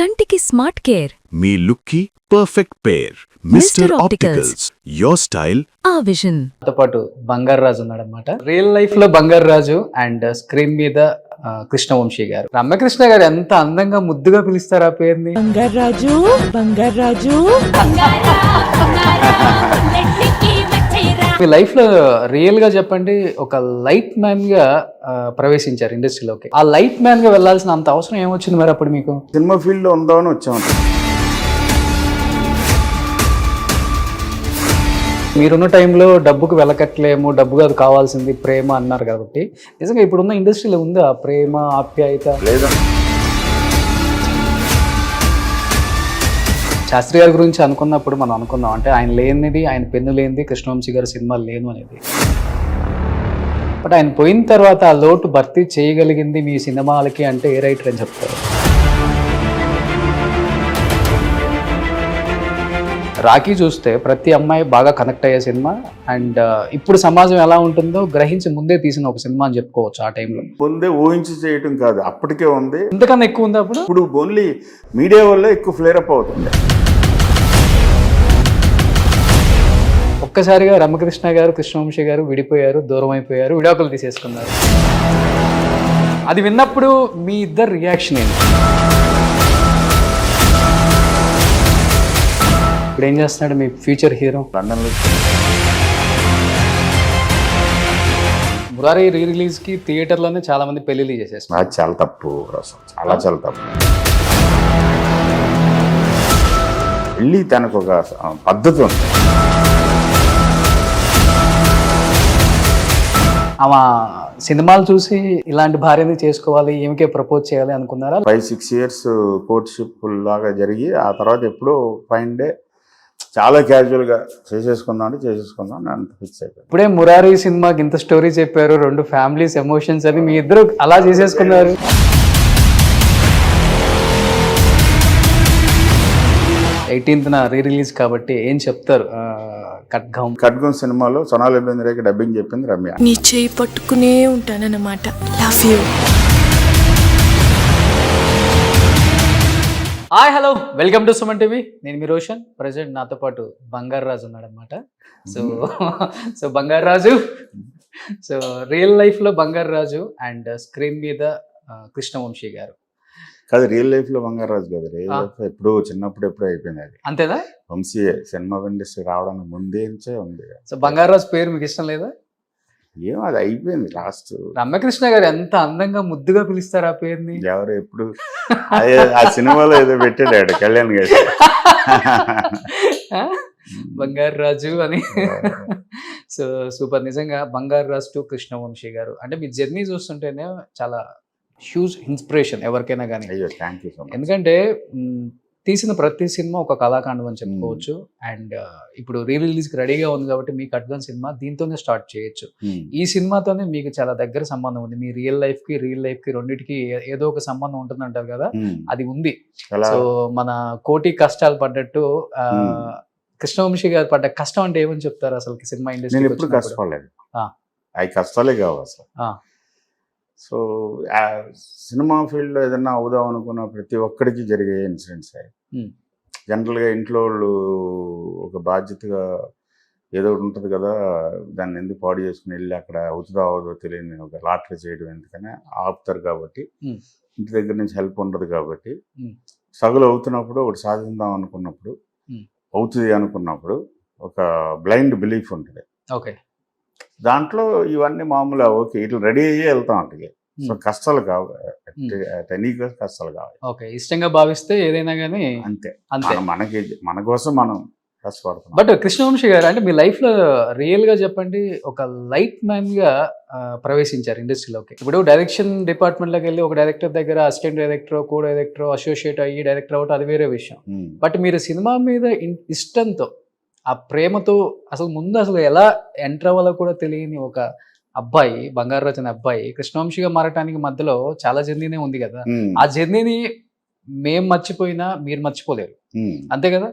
కంటికి smart care. మీ లుక్కి perfect pair. Mister Opticals, your style ఆ విజన్. తో పాటు బంగారు రాజు ఉన్నాడు అనమాట. రియల్ లైఫ్ లో బంగారు రాజు అండ్ స్క్రీన్ మీద కృష్ణవంశీ గారు. రమ్యకృష్ణ గారు ఎంత అందంగా ముద్దుగా పిలుస్తారు ఆ పేరుని. బంగారాజు బంగారాజు. మీ లైఫ్ లో రియల్ గా చెప్పండి, ఒక లైట్ మ్యాన్ గా ప్రవేశించారు ఇండస్ట్రీలోకి. ఆ లైట్ మ్యాన్ గా వెళ్లాల్సిన అంత అవసరం ఏమొచ్చింది మరి అప్పుడు మీకు? సినిమా ఫీల్డ్ లో ఉందామని వచ్చాము. మీరున్న టైంలో డబ్బుకు వెలకట్లేము, డబ్బుగా అది కావాల్సింది ప్రేమ అన్నారు కాబట్టి నిజంగా ఇప్పుడున్న ఇండస్ట్రీలో ఉందా ఆ ప్రేమ ఆప్యాయత? లేదా శాస్త్రి గారి గురించి అనుకున్నప్పుడు మనం అనుకుందాం, అంటే ఆయన లేనిది, ఆయన పెన్ను లేనిది కృష్ణవంశీ గారి సినిమా లేను అనేది. బట్ ఆయన పోయిన తర్వాత ఆ లోటు భర్తీ చేయగలిగింది మీ సినిమాలకి అంటే ఏ రైటర్ అని చెప్తారు? రాఖీ చూస్తే ప్రతి అమ్మాయి బాగా కనెక్ట్ అయ్యే సినిమా, అండ్ ఇప్పుడు సమాజం ఎలా ఉంటుందో గ్రహించి ముందే తీసిన ఒక సినిమా అని చెప్పుకోవచ్చు. ఆ టైంలో ముందే ఊహించి చేయటం కాదు, అప్పటికే ఉంది. ఇంతకన్నా ఎక్కువ ఉంది అప్పుడు. ఇప్పుడు ఓన్లీ మీడియా వల్ల ఎక్కువ ఫ్లేరప్ అవుతుంది. ఒక్కసారిగా రమకృష్ణ గారు కృష్ణవంశీ గారు విడిపోయారు, దూరం అయిపోయారు, విడాకులు తీసేసుకున్నారు. అది విన్నప్పుడు మీ ఇద్దరు రియాక్షన్ ఏంటి? ఇప్పుడు ఏం చేస్తున్నాడు మీ ఫ్యూచర్ హీరో? లండన్లో మురారి రీ రిలీజ్కి థియేటర్లోనే చాలా మంది పెళ్లిళ్ళు చేసేస్తున్నారు. అది చాలా తప్పు, చాలా చాలా తప్పు. వెళ్ళి తనకు ఒక పద్ధతి ఉంది. ఆమె సినిమాలు చూసి ఇలాంటి భార్యని చేసుకోవాలి, ఏమికే ప్రపోజ్ చేయాలి అనుకున్నారా? 5-6 years కోర్ట్షిప్ లాగా జరిగి ఆ తర్వాత ఎప్పుడో ఫైన్ డే చాలా క్యాజువల్గా చేసేసుకుందాం అని అంత ఫిక్స్ అయిపోయింది. ఇప్పుడే మురారి సినిమాకి ఇంత స్టోరీ చెప్పారు, 2 ఫ్యామిలీస్ ఎమోషన్స్ అని, మీ ఇద్దరు అలా చేసేసుకున్నారు. 18th రీ రిలీజ్ కాబట్టి ఏం చెప్తారు? ఖడ్గం సినిమాలో సోనాలి బెంద్రేకి డబ్బింగ్ చెప్పింది రమ్య. నీ చేయి పట్టుకునే ఉంటానన్నమాట. Love you. Hi hello, welcome to Suman TV. నేను మీ రోషన్. ప్రజెంట్ నాతో పాటు బంగారు రాజు ఉన్నాడు అనమాట. సో బంగారు రాజు, సో రియల్ లైఫ్లో బంగారు రాజు అండ్ స్క్రీన్ మీద కృష్ణవంశీ గారు. కాదు, రియల్ లైఫ్ లో బంగారు రాజు కాదు, రియల్ లైఫ్ ఎప్పుడు చిన్నప్పుడు ఎప్పుడో అయిపోయింది. అది అంతేనా? వంశీ సినిమా ఇండస్ట్రీ రావడానికి ముందే ఉంది. సో బంగారు రాజు పేరు మీకు ఇష్టం లేదా? ఏం అది అయిపోయింది లాస్ట్. రమ్యకృష్ణ గారు ఎంత అందంగా ముద్దుగా పిలుస్తారు ఆ పేరుని. ఎవరు ఎప్పుడు ఆ సినిమాలో ఏదో పెట్టాడు కళ్యాణ్ గారు బంగారు రాజు అని. So super. నిజంగా బంగారు రాజు టు కృష్ణవంశీ గారు అంటే మీ జర్నీ చూస్తుంటేనే చాలా హ్యూజ్ ఇన్స్పిరేషన్ ఎవరికైనా కానీ. అయ్యో, థ్యాంక్ యూ సో మచ్. ఎందుకంటే తీసిన ప్రతి సినిమా ఒక కళాకాండం అని చెప్పుకోవచ్చు. అండ్ ఇప్పుడు రీ రిలీజ్కి రెడీగా ఉంది కాబట్టి మీ ఖడ్గం సినిమా దీంతోనే స్టార్ట్ చేయొచ్చు. ఈ సినిమాతోనే మీకు చాలా దగ్గర సంబంధం ఉంది. మీ రియల్ లైఫ్ కి రెండింటికి ఏదో ఒక సంబంధం ఉంటుంది అంటారు కదా, అది ఉంది. సో మన కోటి కష్టాలు పడ్డట్టు కృష్ణవంశీ గారు పడ్డ కష్టం అంటే ఏమని చెప్తారు అసలు సినిమా ఇండస్ట్రీ? నేను ఎప్పుడు కష్టపడలేదు, అవి కష్టాలే కావు అసలు. సో సినిమా ఫీల్డ్లో ఏదన్నా అవుదాం అనుకున్న ప్రతి ఒక్కడికి జరిగే ఇన్సిడెంట్స్. జనరల్గా ఇంట్లో వాళ్ళు ఒక బాధ్యతగా ఏదో ఒకటి ఉంటుంది కదా, దాన్ని ఎందుకు పాడు చేసుకుని వెళ్ళి అక్కడ అవుతుందో అవదో తెలియని ఒక లాటరీ చేయడం ఎందుకని ఆపుతారు. కాబట్టి ఇంటి దగ్గర నుంచి హెల్ప్ ఉండదు కాబట్టి స్ట్రగుల్ అవుతున్నప్పుడు ఒకటి సాధిద్దాం అనుకున్నప్పుడు, అవుతుంది అనుకున్నప్పుడు ఒక బ్లైండ్ బిలీఫ్ ఉంటుంది. ఓకే, దాంట్లో ఇవన్నీ మామూలు. ఓకే, ఇట్లా రెడీ అయ్యి వెళ్తాం అంటే. సో కష్టాలు కావాలి, కష్టాలు కావాలి. ఓకే, ఇష్టంగా భావిస్తే ఏదైనా కానీ అంతే. అంతే, మన కోసం మనం కష్టపడతాం. బట్ కృష్ణవంశీ గారు అంటే మీ లైఫ్ లో రియల్ గా చెప్పండి, ఒక లైట్ మ్యాన్ గా ప్రవేశించారు ఇండస్ట్రీలోకి. ఇప్పుడు డైరెక్షన్ డిపార్ట్మెంట్ లోకి వెళ్ళి ఒక డైరెక్టర్ దగ్గర assistant director, co director, associate అయ్యి డైరెక్టర్ అవటం అది వేరే విషయం. బట్ మీరు సినిమా మీద ఇష్టంతో, ఆ ప్రేమతో అసలు ఎలా ఎంటర్ అవ్వాలో కూడా తెలియని ఒక అబ్బాయి, బంగారు రాజు అనే అబ్బాయి కృష్ణవంశీగా మారటానికి మధ్యలో చాలా జర్నీనే ఉంది కదా. ఆ జర్నీని మేం మర్చిపోయినా మీరు మర్చిపోలేరు, అంతే కదా?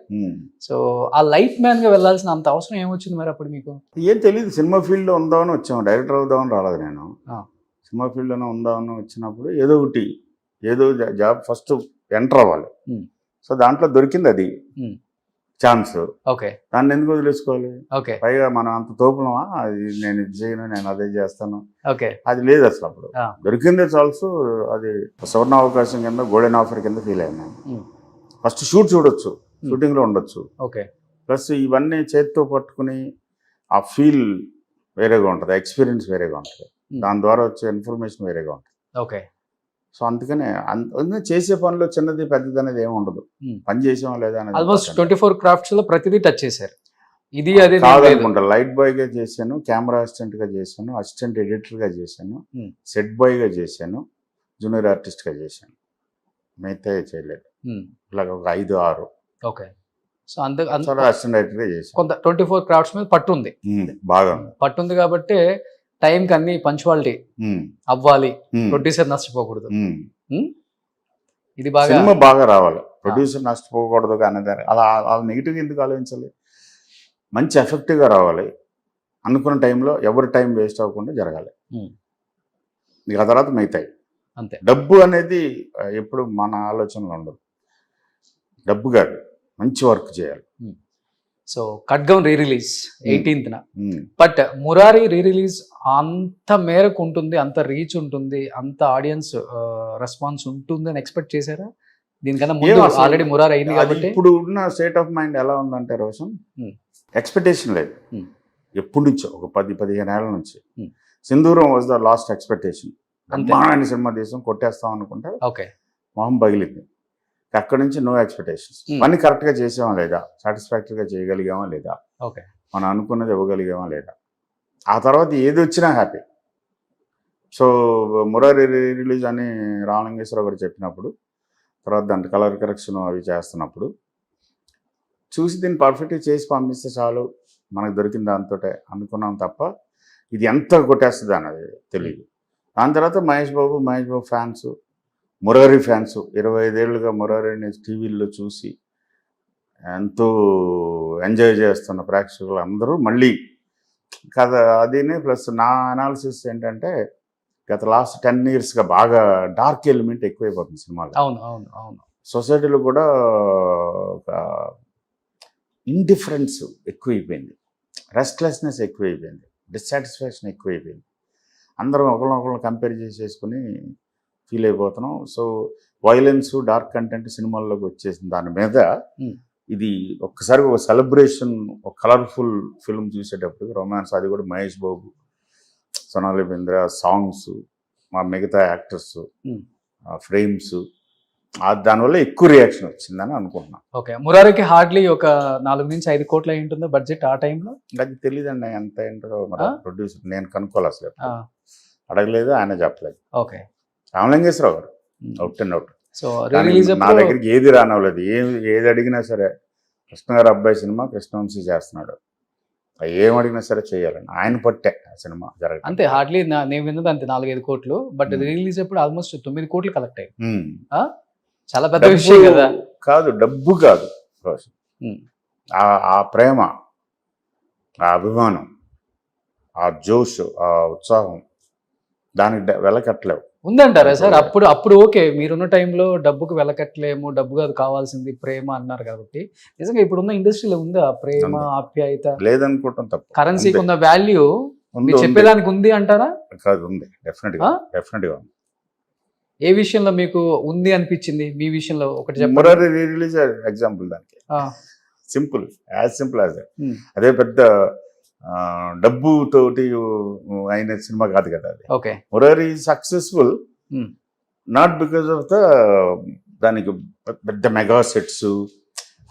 సో ఆ లైట్ మ్యాన్ గా వెళ్లాల్సిన అంత అవసరం ఏమొచ్చింది మరి అప్పుడు మీకు? ఏం తెలియదు, సినిమా ఫీల్డ్ లో ఉందామని వచ్చాము, డైరెక్టర్ అవుదామని రాలేదు. నేను సినిమా ఫీల్డ్ లోనే ఉందామని వచ్చినప్పుడు ఏదో ఒకటి, ఏదో జాబ్ ఫస్ట్ ఎంటర్ అవ్వాలి. సో దాంట్లో దొరికింది అది ఛాన్స్. ఓకే. దాన్ని ఎందుకు వదిలేసుకోవాలి? ఓకే. పైగా మనం అంత తోపులమా, అది నేను ఇది చేయను, నేను అదే చేస్తాను, ఓకే. అది లేదు అసలు. అప్పుడు దొరికిందే చాల్స్. అది సువర్ణ అవకాశం కింద, గోల్డెన్ ఆఫర్ కింద ఫీల్ అయ్యాను. ఫస్ట్ షూట్ చూడొచ్చు, షూటింగ్లో ఉండొచ్చు. ఓకే. ప్లస్ ఇవన్నీ చేతితో పట్టుకుని ఆ ఫీల్ వేరేగా ఉంటుంది, ఎక్స్పీరియన్స్ వేరేగా ఉంటుంది, దాని ద్వారా వచ్చే ఇన్ఫర్మేషన్ వేరేగా ఉంటుంది. ఓకే. సో అందుకనే చేసే పనిలో చిన్నది పెద్దది అనేది ఏమి ఉండదు, పని చేసామా లేదా అనేది. ఆల్మోస్ట్ 24 క్రాఫ్ట్స్ లో ప్రతిదీ టచ్ చేశారు. ఇది అదే కాదనుకుంటా. లైట్ బాయ్ గా చేశాను, కెమెరా అసిస్టెంట్ గా చేశాను, అసిస్టెంట్ ఎడిటర్ గా చేశాను, సెట్ బాయ్ గా చేశాను, జూనియర్ ఆర్టిస్ట్ గా చేశాను. మిగతా చేయలేదు. ఇలాగ ఒక 5-6. ఓకే. సో అసిస్టెంట్ ఎడిటర్ గా చేశాను. కొంత 24 క్రాఫ్ట్స్ మీద పట్టు ఉంది, బాగా పట్టు ఉంది. కాబట్టి టైంకి అన్ని పంచువాలిటీ అవ్వాలి, ప్రొడ్యూసర్ నష్టపోకూడదు. ఇది బాగా సినిమా బాగా రావాలి, ప్రొడ్యూసర్ నష్టపోకూడదు. కానీ అలా నెగిటివ్ ఎందుకు ఆలోచించాలి? మంచి ఎఫెక్టివ్గా రావాలి, అనుకున్న టైంలో ఎవరి టైం వేస్ట్ అవ్వకుండా జరగాలి. ఇక ఆ తర్వాత మిగతాయి అంతే. డబ్బు అనేది ఎప్పుడు మన ఆలోచనలో ఉండదు. డబ్బు కాదు, మంచి వర్క్ చేయాలి. సో ఖడ్గం రిలీజ్ 18న, బట్ మురారి రిలీజ్ అంత మేరకు ఉంటుంది, అంత రీచ్ ఉంటుంది, అంత ఆడియన్స్ రెస్పాన్స్ ఉంటుంది అని ఎక్స్పెక్ట్ చేశారా? దీనికన్నా ముందు ఆల్రెడీ మురారి అయింది కాబట్టి. ఇప్పుడు ఉన్న స్టేట్ ఆఫ్ మైండ్ ఎలా ఉందంటే రోషన్, ఎక్స్పెక్టేషన్ లేదు. ఎప్పటి నుంచో ఒక 10-15 ఏళ్ల నుంచి సింధూరం వాజ్ ద లాస్ట్ ఎక్స్పెక్టేషన్. బ్రహ్మాండమైన సినిమా దేశం కొట్టేస్తాం అనుకుంటే మొహం పగిలింది. అక్కడి నుంచి నో ఎక్స్పెక్టేషన్స్. పని కరెక్ట్గా చేసామా లేదా, సాటిస్ఫాక్టరీగా చేయగలిగామా లేదా, మనం అనుకున్నది ఇవ్వగలిగామా లేదా, ఆ తర్వాత ఏది వచ్చినా హ్యాపీ. సో మురారి రిలీజ్ అని రామలింగేశ్వరరావు గారు చెప్పినప్పుడు, తర్వాత దాంట్లో కలర్ కరెక్షన్ అవి చేస్తున్నప్పుడు చూసి దీన్ని పర్ఫెక్ట్గా చేసి పంపిస్తే చాలు, మనకు దొరికిన దాంతో అనుకున్నాం తప్ప ఇది ఎంత కొట్టేస్తుంది అన్నది తెలియదు. దాని తర్వాత మహేష్ బాబు ఫ్యాన్స్, మురారి ఫ్యాన్స్ 25 ఏళ్ళుగా మురారిని టీవీల్లో చూసి ఎంతో ఎంజాయ్ చేస్తున్న ప్రేక్షకులు అందరూ మళ్ళీ కథ అదినే. ప్లస్ నా అనాలిసిస్ ఏంటంటే, గత లాస్ట్ 10 yearsగా బాగా డార్క్ ఎలిమెంట్ ఎక్కువైపోతుంది సినిమాలో. అవును అవును అవును. సొసైటీలో కూడా ఒక ఇండిఫరెన్స్ ఎక్కువైపోయింది, రెస్ట్లెస్నెస్ ఎక్కువైపోయింది, డిస్సాటిస్ఫాక్షన్ ఎక్కువైపోయింది. అందరం ఒకరినొకరు కంపేర్ చేసేసుకుని ఫీల్ అయిపోతున్నాం. సో వైలెన్స్, డార్క్ కంటెంట్ సినిమాల్లోకి వచ్చేసింది. దాని మీద ఇది ఒక్కసారి ఒక సెలబ్రేషన్, ఒక కలర్ఫుల్ ఫిల్మ్ చూసేటప్పుడు రొమాన్స్, అది కూడా మహేష్ బాబు, సోనాలి బింద్రా, సాంగ్స్, మా మిగతా యాక్టర్స్, ఫ్రేమ్స్, దానివల్ల ఎక్కువ రియాక్షన్ వచ్చిందని అనుకుంటున్నాను. ఓకే. మురారికి హార్డ్లీ ఒక 4-5 కోట్ల అయి ఉంటుందో బడ్జెట్ ఆ టైంలో? అది తెలియదండి ఎంత ఏంటో, మరి ప్రొడ్యూసర్ నేను కనుక్కోవాలి, అసలు అడగలేదు, ఆయన చెప్పలేదు. ఓకే. రామలింగేశ్వరరావు గారు అవుట్. సో నా దగ్గరికి ఏది రానవలేదు, ఏది అడిగినా సరే కృష్ణ గారు అబ్బాయి సినిమా కృష్ణవంశీ చేస్తున్నాడు, ఏం అడిగినా సరే చేయాలని ఆయన పట్టే సినిమా జరగదు అంతే. హార్డ్లీ నేను విన్నది అంతే 4-5 కోట్లు. బట్ రిలీజ్ అప్పుడు ఆల్మోస్ట్ 9 కోట్లు కలెక్ట్ అయ్యాయి. చాలా పెద్ద విషయం కదా. కాదు, డబ్బు కాదు రోషన్, ఆ ప్రేమ, ఆ అభిమానం, ఆ జోష్, ఆ ఉత్సాహం, దానికి వెలకట్టలేవు. ఉందంటారా సార్? అప్పుడు ఓకే, మీరున్న టైంలో డబ్బుకు వెలకట్టలేము, డబ్బు కాదు కావాల్సింది ప్రేమ అన్నారు కాబట్టి, నిజంగా ఇప్పుడున్న ఇండస్ట్రీలో ఉందా ప్రేమ, ఆప్యాయత? లేదనుకోవటం తప్పు. కరెన్సీకి ఉన్న వాల్యూ మీరు చెప్పేదానికి ఉంది అంటారా? కాదు, ఉంది, డెఫినెట్గా ఉంది. ఏ విషయంలో మీకు ఉంది అనిపించింది? మీ విషయంలో ఒకటి చెప్పండి. మురారి రిలీజ్ ఎగ్జాంపుల్ దానికి. సింపుల్, యాజ్ సింపుల్ యాజ్ అదే. పెద్ద డబ్బు తోటి అయిన సినిమా కాదు కదా అది. Okay. Murari successful not because of దానికి పెద్ద మెగా సెట్స్,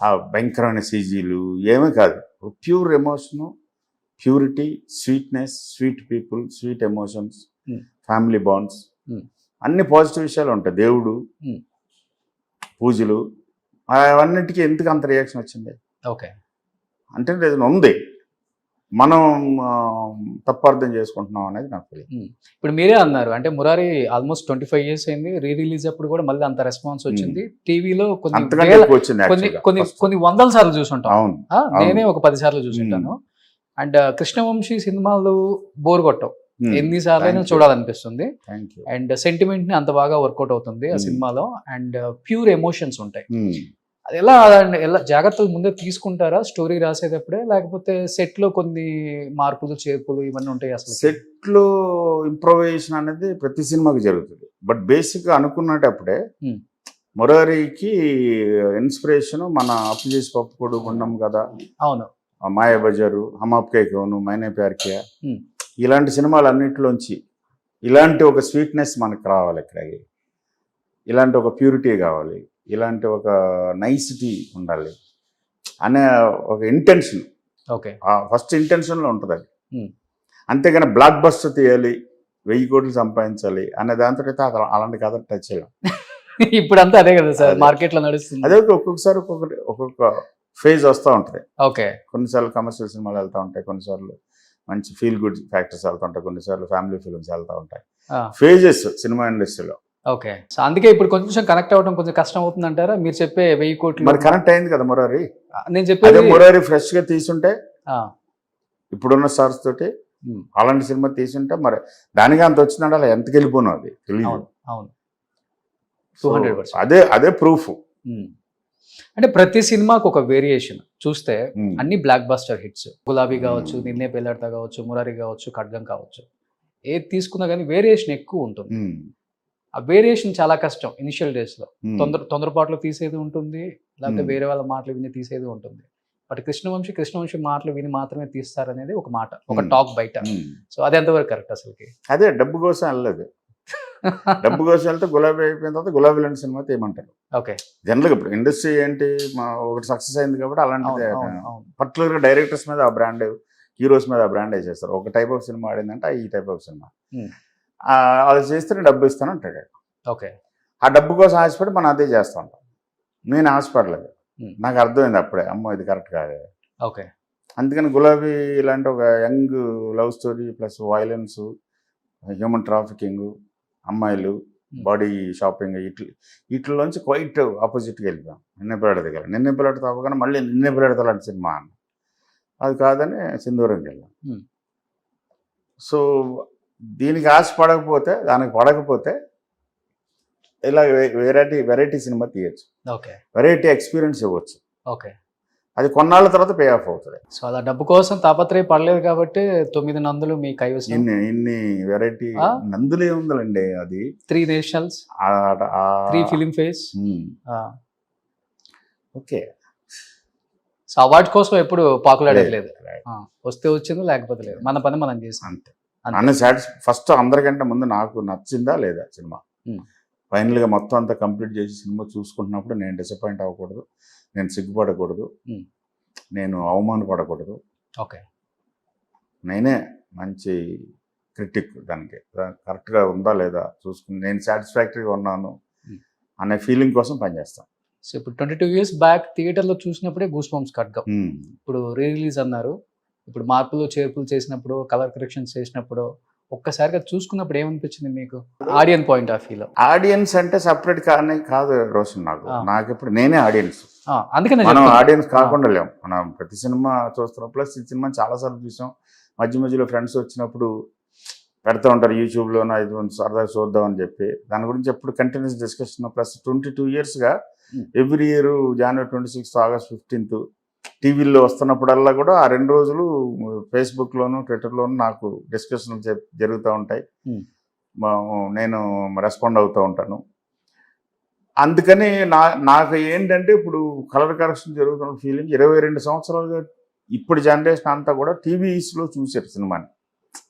ఆ భయంకరమైన సీజీలు ఏమీ కాదు. Pure emotion, purity, sweetness, sweet people, sweet emotions, family bonds, అన్ని పాజిటివ్ విషయాలు ఉంటాయి. దేవుడు, పూజలు, అవన్నిటికీ ఎందుకు అంత రియాక్షన్ వచ్చింది? ఓకే. అంటే ఉంది, మనం తప్పు అర్థం చేసుకుంటున్నాం అనేది నాకు తెలియదు. ఇప్పుడు మీరే అన్నారు, అంటే మురారి ఆల్మోస్ట్ 25 years అయింది, రిలీజ్ అప్పుడు కూడా మళ్ళీ అంత రెస్పాన్స్ వచ్చింది. టీవీలో కొన్ని వందల సార్లు చూసుంటాం. నేనే ఒక 10 సార్లు చూసుంటాను. అండ్ కృష్ణవంశీ సినిమాలు బోర్ కొట్టవు, ఎన్నిసార్లు అయినా Thank you. చూడాలనిపిస్తుంది. Thank you. అండ్ సెంటిమెంట్ ని అంత బాగా వర్కౌట్ అవుతుంది ఆ సినిమాలో. అండ్ ప్యూర్ ఎమోషన్స్ ఉంటాయి. అది ఎలా జాగ్రత్తలు ముందే తీసుకుంటారా స్టోరీ రాసేటప్పుడే, లేకపోతే సెట్ లో కొన్ని మార్పులు చేర్పులు ఇవన్నీ ఉంటాయి అసలు? సెట్లో ఇంప్రొవైజేషన్ అనేది ప్రతి సినిమాకి జరుగుతుంది. బట్ బేసిక్గా అనుకున్నటప్పుడే మురారికి ఇన్స్పిరేషన్ మన అప్పు చేసి పప్పు కూడా ఉన్నాం కదా, అవును, మాయాబజారు, హమాప్కే కౌను, మైనే ప్యార్ కియా, Hmm. ఇలాంటి సినిమాలు అన్నింటిలోంచి ఇలాంటి ఒక స్వీట్నెస్ మనకు రావాలి, ఇక్కడికి ఇలాంటి ఒక ప్యూరిటీ కావాలి, ఇలాంటి ఒక నైసిటీ ఉండాలి అనే ఒక ఇంటెన్షన్, ఓకే, ఫస్ట్ ఇంటెన్షన్లో ఉంటుంది అది. Hmm. అంతేగాని బ్లాక్ బస్టర్ తీయాలి, 1000 కోట్లు సంపాదించాలి అనే దాంతో అయితే అలాంటి కథ టచ్ చేయాలి. ఇప్పుడంతా అదే కదా సార్ అదే. మార్కెట్ లో నడుస్తుంది. అదే ఒక్కొక్కసారి ఒక్కొక్క ఫేజ్ వస్తూ ఉంటుంది. ఓకే, కొన్నిసార్లు కమర్షియల్ సినిమాలు వెళ్తూ ఉంటాయి, కొన్నిసార్లు మంచి ఫీల్ గుడ్ ఫ్యాక్టర్స్ వెళ్తూ ఉంటాయి, కొన్నిసార్లు ఫ్యామిలీ ఫిల్మ్స్ వెళ్తూ ఉంటాయి. ఫేజెస్ సినిమా ఇండస్ట్రీలో. ఓకే. సో అందుకే ఇప్పుడు కొంచెం కనెక్ట్ అవ్వడం కొంచెం కష్టం అవుతుంది అంటారా? మీరు చెప్పే 1000 కోట్లు మరి కనెక్ట్ అయింది కదా మురారి. నేను అదే చెప్పేది మురారి ఫ్రెష్ గా తీసుంటే ఆ, ఇప్పుడున్న స్టార్స్ తోటి Hmm. అలాంటి సినిమా తీసుంటే మరి దానికి అంత వచ్చిందంటే అలా ఎంతకి వెళ్ళిపోను అది తెలియదు. అవును, అవును. So, 200%. అదే ప్రూఫ్. అంటే ప్రతి సినిమాకు ఒక వేరియేషన్ చూస్తే అన్ని బ్లాక్ బస్టర్ హిట్స్. గులాబీ కావచ్చు, నిన్నే పెళ్ళాడతా కావచ్చు, మురారి కావచ్చు, ఖడ్గం కావచ్చు, ఏది తీసుకున్నా కానీ వేరియేషన్ ఎక్కువ ఉంటుంది. ఆ వేరియేషన్ చాలా కష్టం ఇనిషియల్ డేస్ లో. తొందరపాట్లు తీసేది ఉంటుంది, లేకపోతే వేరే వాళ్ళ మాటలు విని తీసేది ఉంటుంది. బట్ కృష్ణవంశీ మాటలు విని మాత్రమే తీస్తారనేది ఒక మాట, ఒక టాక్ బయట. సో అది ఎంతవరకు కరెక్ట్ అసలుకి? అదే డబ్బు కోసం వెళ్ళలేదు. డబ్బు కోసం వెళ్తే గులాబీ అయిపోయిన తర్వాత గులాబీ లాంటి సినిమా తీయమంటారు. ఓకే, జనరల్గా ఇప్పుడు ఇండస్ట్రీ ఏంటి ఒకటి సక్సెస్ అయింది కాబట్టి అలాంటిది పర్టికులర్గా డైరెక్టర్స్ మీద ఆ బ్రాండ్, హీరోస్ మీద ఆ బ్రాండ్ వేసేస్తారు. ఒక టైప్ ఆఫ్ సినిమా ఆడిందంటే ఈ టైప్ ఆఫ్ సినిమా అది చేస్తే డబ్బు ఇస్తాను అంటాడు. ఓకే, ఆ డబ్బు కోసం ఆశపడి మనం అదే చేస్తూ ఉంటాం. నేను ఆశపడలేదు, నాకు అర్థమైంది అప్పుడే, అమ్మో ఇది కరెక్ట్ కాదు. ఓకే. అందుకని గులాబీ ఇలాంటి ఒక young love story plus violence, human trafficking, అమ్మాయిలు, బాడీ షాపింగ్, వీటిలోంచి క్వైట్ ఆపోజిట్గా వెళ్ళిపోయాం. నిన్నే పిల్లడితో అవ్వగానే మళ్ళీ నిన్నే పిల్లడితో లాంటి సినిమా అన్న, అది కాదని సింధూరంకి వెళ్ళాం. సో దీనికి ఆశపడకపోతే, దానికి పడకపోతే ఇలా వెరైటీ సినిమా తీయచ్చు, ఓకే, వెరైటీ ఎక్స్పీరియన్స్ ఇవ్వచ్చు. ఓకే. అది కొన్నాళ్ళ తర్వాత పే ఆఫ్ అవుతుంది. సో అలా డబ్బు కోసం తాపత్రయ పడలేదు కాబట్టి 9 నందులు మీ కైవసం. ఇన్ని వెరైటీ నందులు ఏముందండి, అది 3 nationals, 3 film fares. Okay. So award కోసం ఎప్పుడు పాకులాడలేదు. వస్తే వచ్చింది, లేకపోతే లేదు, మన పని మనం చేసాం అంతే. అన్న ఫస్ట్ అందరికంటే ముందు నాకు నచ్చిందా లేదా సినిమా. ఫైనల్గా మొత్తం అంతా కంప్లీట్ చేసి సినిమా చూసుకుంటున్నప్పుడు నేను డిసప్పాయింట్ అవ్వకూడదు, నేను సిగ్గుపడకూడదు, నేను అవమానపడకూడదు. ఓకే, నేనే మంచి క్రిటిక్, దానికి కరెక్ట్గా ఉందా లేదా చూసుకుని నేను సాటిస్ఫాక్టరీగా ఉన్నాను అనే ఫీలింగ్ కోసం పనిచేస్తాను. సో ఇప్పుడు 22 years బ్యాక్ థియేటర్లో చూసినప్పుడే గూస్ బంప్స్ ఖడ్గం. ఇప్పుడు రిలీజ్ అన్నారు, ఇప్పుడు మార్పులు చేర్పులు చేసినప్పుడు, కలర్ కరెక్షన్స్ చేసినప్పుడు ఒక్కసారిగా చూసుకున్నప్పుడు ఏమనిపించింది మీకు ఆడియన్స్ పాయింట్ ఆఫ్ వ్యూలో? ఆడియన్స్ అంటే సపరేట్ కాదు రోషన్, నాకు ఇప్పుడు నేనే ఆడియన్స్. అందుకనే మనం ఆడియన్స్ కాకుండా లేము. మనం ప్రతి సినిమా చూస్తున్నాం, ప్లస్ ఈ సినిమా చాలాసార్లు చూసాం. మధ్యలో ఫ్రెండ్స్ వచ్చినప్పుడు పెడతా ఉంటారు యూట్యూబ్లోనూ, ఇది సరదాగా చూద్దాం అని చెప్పి, దాని గురించి ఎప్పుడు కంటిన్యూస్ డిస్కషన్. ప్లస్ 22 yearsగా every year January 26th, August 15th టీవీల్లో వస్తున్నప్పుడల్లా కూడా ఆ 2 రోజులు ఫేస్బుక్లోను ట్విట్టర్లోను నాకు డిస్కషన్లు జరుగుతూ ఉంటాయి. నేను రెస్పాండ్ అవుతూ ఉంటాను. అందుకని నాకు ఏంటంటే ఇప్పుడు కలర్ కరెక్షన్ జరుగుతున్న ఫీలింగ్ 22 సంవత్సరాలుగా ఇప్పుడు జనరేషన్ అంతా కూడా టీవీస్లో చూసారు, సినిమాని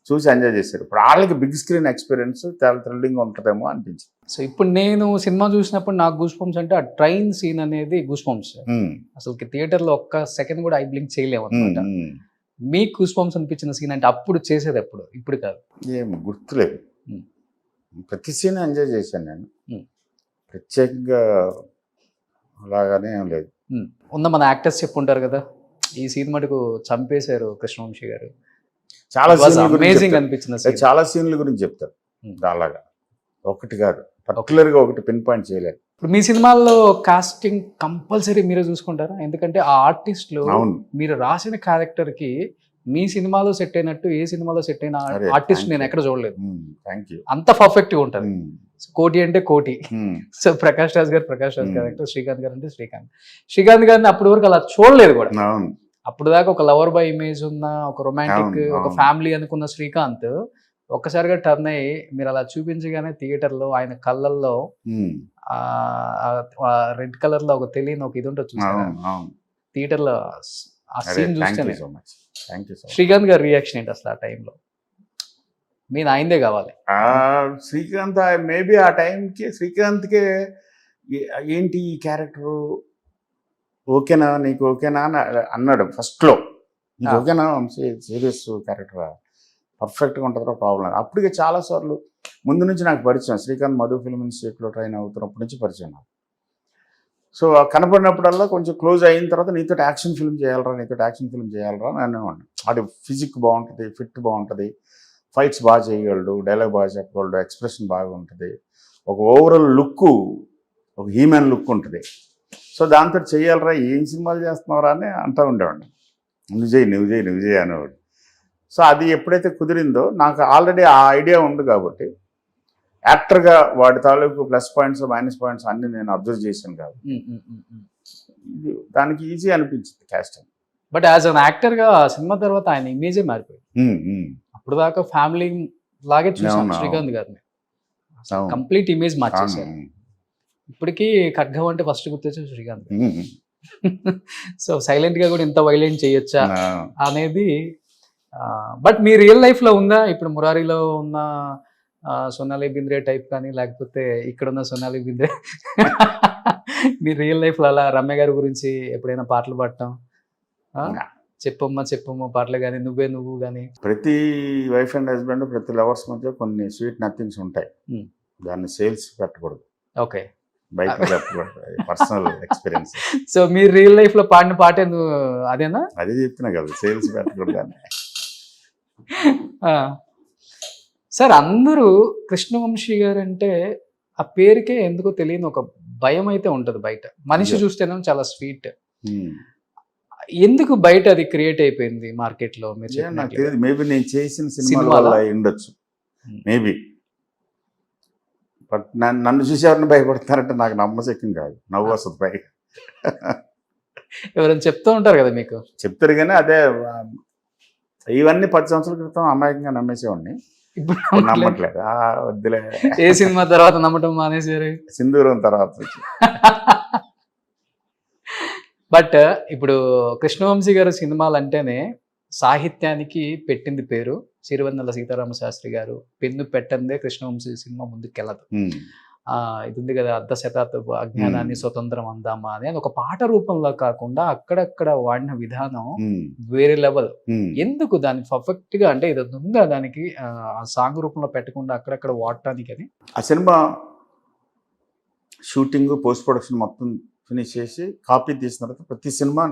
చూసి ఎంజాయ్ చేశారు. ఇప్పుడు వాళ్ళకి బిగ్ స్క్రీన్ ఎక్స్పీరియన్స్ చాలా థ్రిల్లింగ్ ఉంటుందేమో అనిపించింది. సో ఇప్పుడు నేను సినిమా చూసినప్పుడు నాకు గూస్ బంప్స్ అంటే ఆ ట్రైన్ సీన్ అనేది గూస్ బంప్స్. అసలు థియేటర్లో ఒక్క సెకండ్ కూడా ఐ బ్లింక్ చేయలేము అనమాట. మీకు గూస్ బంప్స్ అనిపించిన సీన్ అంటే అప్పుడు చేసేది ఎప్పుడు, ఇప్పుడు కాదు? ఏం గుర్తులేదు, ప్రతి సీన్ ఎంజాయ్ చేశాను నేను, ప్రత్యేకంగా అలాగానే ఏం లేదు. ఉన్న మన యాక్టర్స్ చెప్పుంటారు కదా, ఈ సీన్ మటుకు చంపేశారు కృష్ణవంశీ గారు, చాలా అమేజింగ్ అనిపించింది. చాలా సీన్ల గురించి చెప్తారు, అలాగా ఒకటి కాదు, పర్టికులర్గా ఒకటి పిన్ పాయింట్ చేయలేదు. ఇప్పుడు మీ సినిమాల్లో కాస్టింగ్ కంపల్సరీ మీరే చూసుకుంటారా? ఎందుకంటే ఆ ఆర్టిస్టులు మీరు రాసిన క్యారెక్టర్కి మీ సినిమాలో సెట్ అయినట్టు ఏ సినిమాలో సెట్ అయిన అరే, ఆర్టిస్ట్ thank నేను you. ఎక్కడ చూడలేదు. Thank you. అంత పర్ఫెక్ట్గా ఉంటుంది. కోటి అంటే కోటి. సో ప్రకాష్ రాజ్ గారు క్యారెక్టర్, శ్రీకాంత్ గారు అంటే శ్రీకాంత్ గారిని అప్పటి వరకు అలా చూడలేదు కూడా. అవును. అప్పుడు దాకా ఒక లవర్ బాయ్ ఇమేజ్ ఉన్న, ఒక రొమాంటిక్, అవును, ఒక అవును. ఫ్యామిలీ అనుకున్న శ్రీకాంత్ ఒక్కసారిగా టర్న్ అయ్యి మీరు అలా చూపించగానే థియేటర్లో ఆయన కళ్ళల్లో రెడ్ కలర్ లో ఒక తెలియని ఒక ఇది ఉంటుంది చూసారా అవును, అవును. థియేటర్లో ఆ సీన్ థ్యాంక్ చూస్తే you so much. Thank you so much. Srikanth గారి రియాక్షన్ ఏంటి అసలు ఆ టైంలో? మీరు ఆయనదే కావాలి. శ్రీకాంత్ మేబీ ఆ టైంకి శ్రీకాంత్కే ఏంటి ఈ క్యారెక్టరు ఓకేనా, నీకు ఓకేనా అని అన్నాడు ఫస్ట్లో. నీకు ఓకేనా సీరియస్ క్యారెక్టరా, పర్ఫెక్ట్గా ఉంటుందా, ప్రాబ్లం. అప్పటికే చాలాసార్లు ముందు నుంచి నాకు పరిచయం. శ్రీకాంత్ మధు ఫిల్మ్ ఇన్స్టిట్యూట్లో ట్రైన్ అవుతున్నప్పటి నుంచి పరిచయం నాకు. సో కనపడినప్పుడల్లా కొంచెం క్లోజ్ అయిన తర్వాత నీతో యాక్షన్ ఫిల్మ్ చేయాలరా అని అనేవాడిని. అది ఫిజిక్ బాగుంటుంది, ఫిట్ బాగుంటుంది, ఫైట్స్ బాగా చేయగలడు, డైలాగ్ బాగా చెప్పగలడు, ఎక్స్ప్రెషన్ బాగా ఉంటుంది, ఒక ఓవరాల్ లుక్, ఒక హ్యూమన్ లుక్ ఉంటుంది. సో దాంతో చేయాలరా, ఏం సినిమాలు చేస్తున్నారా అని అంటూ ఉండేవాడిని. నువ్వు చేయి అనేవాడు. సో అది ఎప్పుడైతే కుదిరిందో నాకు ఆల్రెడీ ఆ ఐడియా ఉంది కాబట్టి యాక్టర్గా వాడి తాలూకు ప్లస్ పాయింట్స్ మైనస్ పాయింట్స్ అన్ని నేను అబ్జర్వ్ చేశాను కాబట్టి ఇది దానికి ఈజీ అనిపించింది casting. But as an actor గా ఆ సినిమా తర్వాత ఆయన ఇమేజే మారిపోయింది. అప్పుడు దాకా ఫ్యామిలీ లాగే చూసాను అవును. శ్రీకాంత్ గారిని, అవును. కంప్లీట్ ఇమేజ్ మార్చేశారు. ఇప్పటికీ ఖడ్గం అంటే ఫస్ట్ గుర్తొచ్చేది శ్రీకాంత్. సో సైలెంట్ గా కూడా ఇంత వైలెంట్ చేయొచ్చా అనేది. బట్ మీ రియల్ లైఫ్ లో ఉందా ఇప్పుడు మురారిలో ఉన్న సోనాలి బింద్రే టైప్ కానీ, లేకపోతే ఇక్కడ ఉన్న సోనాలి బింద్రే మీ రియల్ లైఫ్ లో అలా రమ్య గారి గురించి ఎప్పుడైనా పాటలు పాడటం, చెప్పమ్మ పాటలు కానీ, నువ్వు కానీ? ప్రతి వైఫ్ అండ్ హస్బెండ్, ప్రతి లవర్స్ మధ్య కొన్ని స్వీట్ నథింగ్స్ ఉంటాయి. దాన్ని సేల్స్ పెట్టకూడదు, ఓకే, బయట పెట్టకూడదు, పర్సనల్ ఎక్స్పీరియన్స్. సో మీరు రియల్ లైఫ్ లో పాడిన పాట అదేనా? అదే చెప్తున్నా కదా, సేల్స్ పెట్టకూడదు అని. సార్, అందరూ కృష్ణవంశీ గారు అంటే ఆ పేరుకే ఎందుకో తెలియని ఒక భయం అయితే ఉంటుంది బయట. మనిషి చూస్తేనే చాలా స్వీట్. ఎందుకు బయట అది క్రియేట్ అయిపోయింది మార్కెట్ లో? మీరు నాకు తెలియదు, మేబీ నేను చేసిన సినిమాల వల్ల ఉండొచ్చు, మేబీ. బట్ నన్ను చూసి ఎవరిని భయపడతారంటే నాకు నమ్మశక్యం కాదు, నవ్వు వస్తుంది పైకి. ఎవరైనా చెప్తూ ఉంటారు కదా మీకు? చెప్తారు కానీ అదే ఇవన్నీ 10 సంవత్సరాల క్రితం అమాయకంగా నమ్మేసేవాడిని, ఇప్పుడు నమ్మట్లేదు. వద్దులే. ఏ సినిమా తర్వాత నమ్మటం మానేసారు? సింధూరం తర్వాత. బట్ ఇప్పుడు కృష్ణవంశీ గారు సినిమాలు అంటేనే సాహిత్యానికి పెట్టింది పేరు. సిరివెన్నెల సీతారామ శాస్త్రి గారు పెన్ను పెట్టందే కృష్ణవంశీ సినిమా ముందుకెళ్ళదు. ఇది ఉంది కదా, అర్ధ శతాబ్దపు అజ్ఞానాన్ని స్వతంత్రం అందామా అని, అది ఒక పాట రూపంలో కాకుండా అక్కడక్కడ వాడిన విధానం వేరే లెవెల్. ఎందుకు దాన్ని పర్ఫెక్ట్ గా, అంటే ఇది ఉందా దానికి ఆ సాంగ్ రూపంలో పెట్టకుండా అక్కడక్కడ వాడటానికి అని? ఆ సినిమా షూటింగ్, పోస్ట్ ప్రొడక్షన్ మొత్తం ఫినిష్ చేసి కాపీ తీసిన తర్వాత ప్రతి సినిమా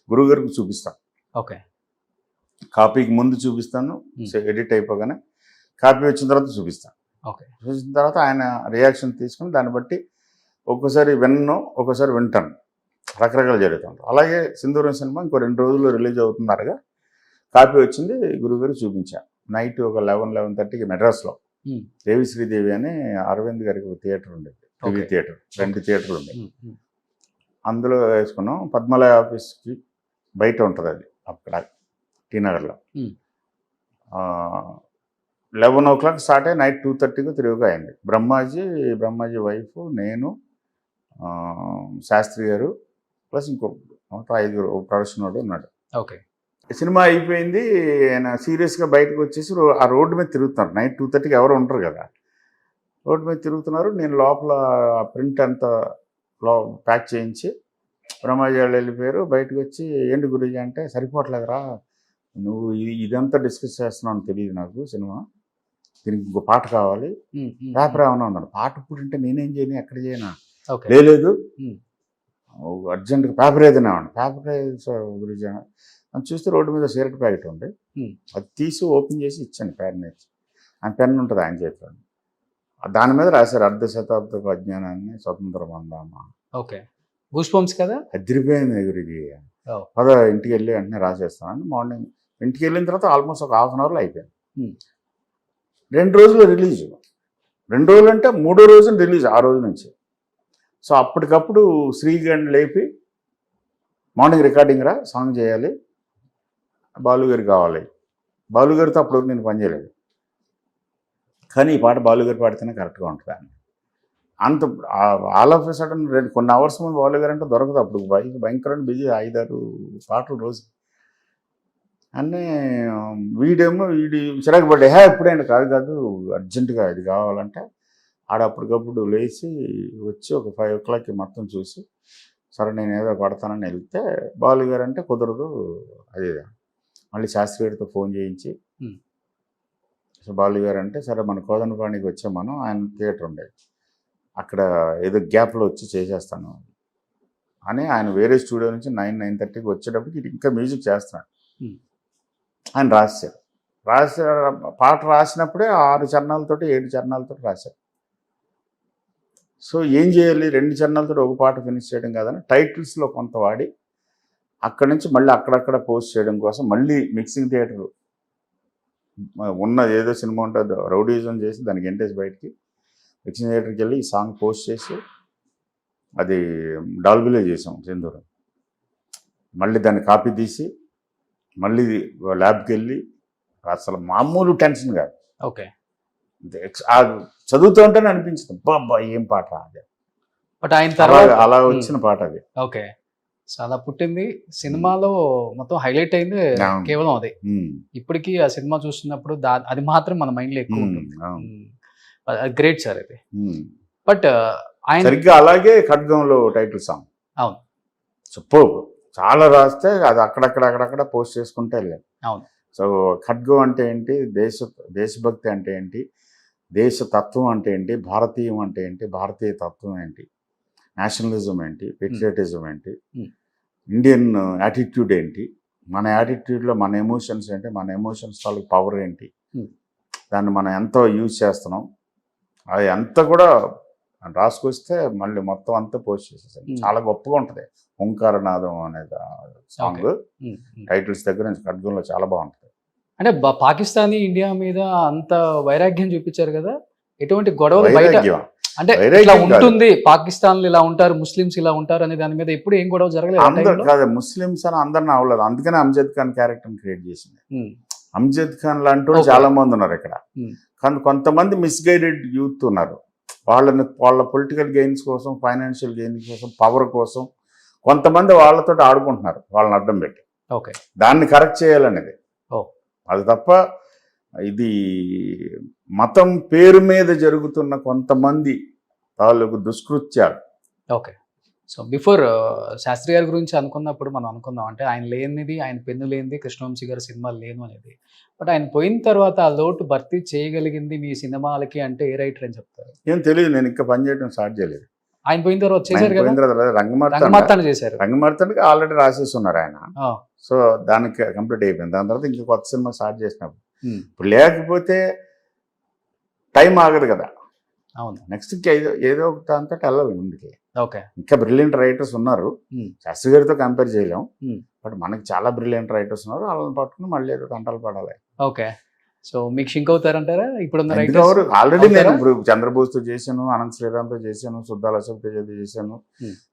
గురువుగారికి చూపిస్తాను. ఓకే, కాపీకి ముందు చూపిస్తాను, ఎడిట్ అయిపోగానే కాపీ వచ్చిన తర్వాత చూపిస్తాను. ఓకే, చూసిన తర్వాత ఆయన రియాక్షన్ తీసుకుని దాన్ని బట్టి ఒక్కోసారి ఒక్కోసారి వింటాను, రకరకాలు జరుగుతుంటాయి. అలాగే సింధూరం సినిమా ఇంకో 2 రోజుల్లో రిలీజ్ అవుతున్నారుగా, కాపీ వచ్చింది, గురువుగారు చూపించాను. నైట్ ఒక 11-11:30కి మెడ్రాస్లో దేవి శ్రీదేవి అని అరవింద్ గారికి ఒక థియేటర్ ఉండేది, టీవీ థియేటర్, 2 థియేటర్లు ఉండేవి. అందులో వేసుకున్నాం. పద్మాలయ ఆఫీస్కి బయట ఉంటుంది అది, అక్కడ టీ నగర్లో. 11 o'clock స్టార్ట్ అయ్యి నైట్ 2:30కి తిరుగుగా అయింది. బ్రహ్మాజీ వైఫ్, నేను, శాస్త్రి గారు ప్లస్ ఇంకో 5 ప్రొడక్షన్ వాడు ఉన్నాడు. ఓకే, సినిమా అయిపోయింది. ఆయన సీరియస్గా బయటకు వచ్చేసి ఆ రోడ్డు మీద తిరుగుతున్నారు. నైట్ 2:30కి ఎవరు ఉంటారు కదా, రోడ్డు మీద తిరుగుతున్నారు. నేను లోపల ప్రింట్ అంతా ప్యాక్ చేయించి బ్రహ్మాజీ వాళ్ళు వెళ్ళిపోయారు. బయటకు వచ్చి ఏంటి గురించి అంటే, సరిపోవట్లేదురా నువ్వు ఇదంతా డిస్కస్ చేస్తున్నావు అని తెలియదు నాకు, సినిమా దీనికి ఇంకో పాట కావాలి, పేపర్ ఏమన్నా ఉన్నాడు. పాట ఇప్పుడు అంటే నేనేం చేయను, ఎక్కడ చేయనా, లేదు అర్జెంట్గా పేపర్ ఏదైనా ఉండి, పేపర్ గురించి అని చూస్తే రోడ్డు మీద సిగరెట్ ప్యాకెట్ ఉంది. అది తీసి ఓపెన్ చేసి ఇచ్చాను, పెన్ ఇచ్చి. ఆ పెన్ ఉంటుంది ఆయన చేతిలో. దాని మీద రాశారు అర్ధ శతాబ్దపు అజ్ఞానాన్ని స్వతంత్రం అందామా. ఓకే, గూస్ బంప్స్ కదా, అదిరిపోయింది గురించి. పద ఇంటికి వెళ్ళి వెంటనే రాసేస్తాను. మార్నింగ్ ఇంటికి వెళ్ళిన తర్వాత ఆల్మోస్ట్ ఒక హాఫ్ అన్ అవర్లో అయిపోయింది. Hmm. 2 రోజులు రిలీజ్. 2 రోజులు అంటే 3వ రోజున రిలీజ్ ఆ రోజు నుంచి. సో అప్పటికప్పుడు శ్రీగారిని లేపి మార్నింగ్ రికార్డింగ్ రా, సాంగ్ చేయాలి, బాలుగారు కావాలి. బాలుగారితో అప్పుడు నేను పని చేయలేదు, కానీ ఈ పాట బాలుగారు పాడితేనే కరెక్ట్గా ఉంటుంది అని అంత ఆల్ ఆఫ్ ఎ సడన్ కొన్ని అవర్స్ ముందు బాలుగారు అంటే దొరకదు. అప్పుడు భయంకరమైన బిజీ 5-6 పాటలు రోజు అన్నీ. వీడి చిరాకు పడ్డా, ఎప్పుడైనా కాదు అర్జెంటుగా ఇది కావాలంటే అప్పటికప్పుడు లేచి వచ్చి ఒక 5 o'clockకి మొత్తం చూసి, సరే నేను ఏదో పడతానని వెళ్తే బాలుగారు అంటే కుదరదు అది. మళ్ళీ శాస్త్రి గారితో ఫోన్ చేయించి, సో బాలుగారు అంటే సరే మన కోదండపాణికి వచ్చాం మనం, ఆయన థియేటర్ ఉండేది అక్కడ, ఏదో గ్యాప్లో వచ్చి చేసేస్తాను అని ఆయన వేరే స్టూడియో నుంచి 9-9:30కి వచ్చేటప్పటికి ఇంకా మ్యూజిక్ చేస్తున్నాడు. ఆయన రాశారు పాట రాసినప్పుడే 6 చరణాలతో 7 చరణాలతో రాశారు. సో ఏం చేయాలి, 2 చరణాలతో ఒక పాట ఫినిష్ చేయడం కాదని టైటిల్స్లో కొంత వాడి అక్కడి నుంచి మళ్ళీ అక్కడక్కడ పోస్ట్ చేయడం కోసం మళ్ళీ మిక్సింగ్ థియేటర్ ఉన్న ఏదో సినిమా ఉంటుందో రౌడీజం చేసి దానికి ఎంటేజ్ బయటికి మిక్సింగ్ థియేటర్కి వెళ్ళి ఈ సాంగ్ పోస్ట్ చేసి అది డాల్బీలో చేసాం సింధూరం. మళ్ళీ దాన్ని కాపీ తీసి మళ్ళీ ల్యాబ్కి వెళ్ళి, అసలు మామూలు టెన్షన్ కాదు. ఓకే. చదువుతూ ఉంటేనే అనిపించింది బాబా ఏం పాట అది. బట్ ఆయన తర్వాత అలా వచ్చిన పాట అది. ఓకే. సో అలా పుట్టింది సినిమాలో మొత్తం హైలైట్ అయింది కేవలం అది. ఇప్పటికీ ఆ సినిమా చూస్తున్నప్పుడు అది మాత్రం మన మైండ్లో ఎక్కువ ఉంటుంది. గ్రేట్ సార్ ఇది. బట్ ఆయన సరిగ్గా అలాగే ఖడ్గంలో టైటిల్ సాంగ్. అవును, సూపర్. చాలా రాస్తే అది అక్కడక్కడ పోస్ట్ చేసుకుంటే వెళ్ళాను. అవును. సో ఖడ్గం అంటే ఏంటి, దేశభక్తి అంటే ఏంటి, దేశ తత్వం అంటే ఏంటి, భారతీయం అంటే ఏంటి, భారతీయ తత్వం ఏంటి, నేషనలిజం ఏంటి, పెట్రియాటిజం ఏంటి, ఇండియన్ యాటిట్యూడ్ ఏంటి, మన యాటిట్యూడ్లో మన ఎమోషన్స్ ఏంటి, మన ఎమోషన్స్ తాలూకు పవర్ ఏంటి, దాన్ని మనం ఎంతో యూజ్ చేస్తున్నాం, అది అంతా కూడా రాసుకొస్తే మళ్ళీ మొత్తం అంతా పోస్ట్ చేసేసాను. చాలా గొప్పగా ఉంటుంది. ఓంకారనాదం అనేది సాంగ్ టైటిల్స్ దగ్గర నుంచి ఖడ్గంలో చాలా బాగుంటుంది. అంటే పాకిస్తానీ ఇండియా మీద అంత వైరాగ్యం చూపించారు కదా, ఎటువంటి గొడవలు బయట అంటే ఇలా ఉంటుంది, పాకిస్తాన్ ఇలా ఉంటారు, ముస్లిమ్స్ ఇలా ఉంటారు అనే దాని మీద ఎప్పుడు ఏం గొడవ జరగలేదు కాదు. ముస్లిమ్స్ అని అందరిని అవ్వలేదు, అందుకనే అమ్జద్ ఖాన్ క్యారెక్టర్ క్రియేట్ చేసింది. అమ్జద్ ఖాన్ లాంటి చాలా మంది ఉన్నారు ఇక్కడ, కానీ కొంతమంది మిస్గైడెడ్ యూత్ ఉన్నారు. వాళ్ళ పొలిటికల్ గెయిన్స్ కోసం, ఫైనాన్షియల్ గెయిన్స్ కోసం, పవర్ కోసం కొంతమంది వాళ్ళతో ఆడుకుంటున్నారు, వాళ్ళని అడ్డం పెట్టి. ఓకే, దాన్ని కరెక్ట్ చేయాలనేది అది తప్ప ఇది మతం పేరు మీద జరుగుతున్న కొంతమంది తాలూకు దుష్కృత్యాలు. ఓకే. సో బిఫోర్ శాస్త్రి గారి గురించి అనుకున్నప్పుడు మనం అనుకుందాం, అంటే ఆయన లేనిది, ఆయన పెన్ను లేనిది కృష్ణవంశీ గారి సినిమాలు లేను అనేది. బట్ ఆయన పోయిన తర్వాత ఆ లోటు భర్తీ చేయగలిగింది మీ సినిమాలకి అంటే ఏ రైటర్ అని చెప్తారు? ఏం తెలియదు, నేను ఇంకా పనిచేయడం స్టార్ట్ చేయలేదు. ఆయన పోయిన తర్వాత చేశారు కదా, రంగమార్తాండ చేశారు. రంగమార్తాండకి ఆల్రెడీ రాసేసి ఉన్నారు ఆయన. సో దానికి కంప్లీట్ అయిపోయింది. దాని తర్వాత ఇంకా కొత్త సినిమా స్టార్ట్ చేసినప్పుడు ఇప్పుడు లేకపోతే టైం ఆగదు కదా. అవును, నెక్స్ట్ ఏదో ఒక దాంతో వెళ్ళాలి ముందుకి. ఓకే. ఇంకా బ్రిలియంట్ రైటర్స్ ఉన్నారు, శాస్త్రి గారితో కంపేర్ చేయలేం, బట్ మనకి చాలా బ్రిలియంట్ రైటర్స్ ఉన్నారు. వాళ్ళని పట్టుకుని మళ్ళీ ఏదో తంటాలు పడాలి. ఓకే. సో మీకు షింక్ అవుతారంటారా ఇప్పుడున్న రైటర్స్? ఆల్రెడీ నేను ఇప్పుడు చంద్రబోస్తో చేశాను, అనంత్ శ్రీరామ్తో చేశాను, సుద్దాల అశోక్ తేజతో చేశాను,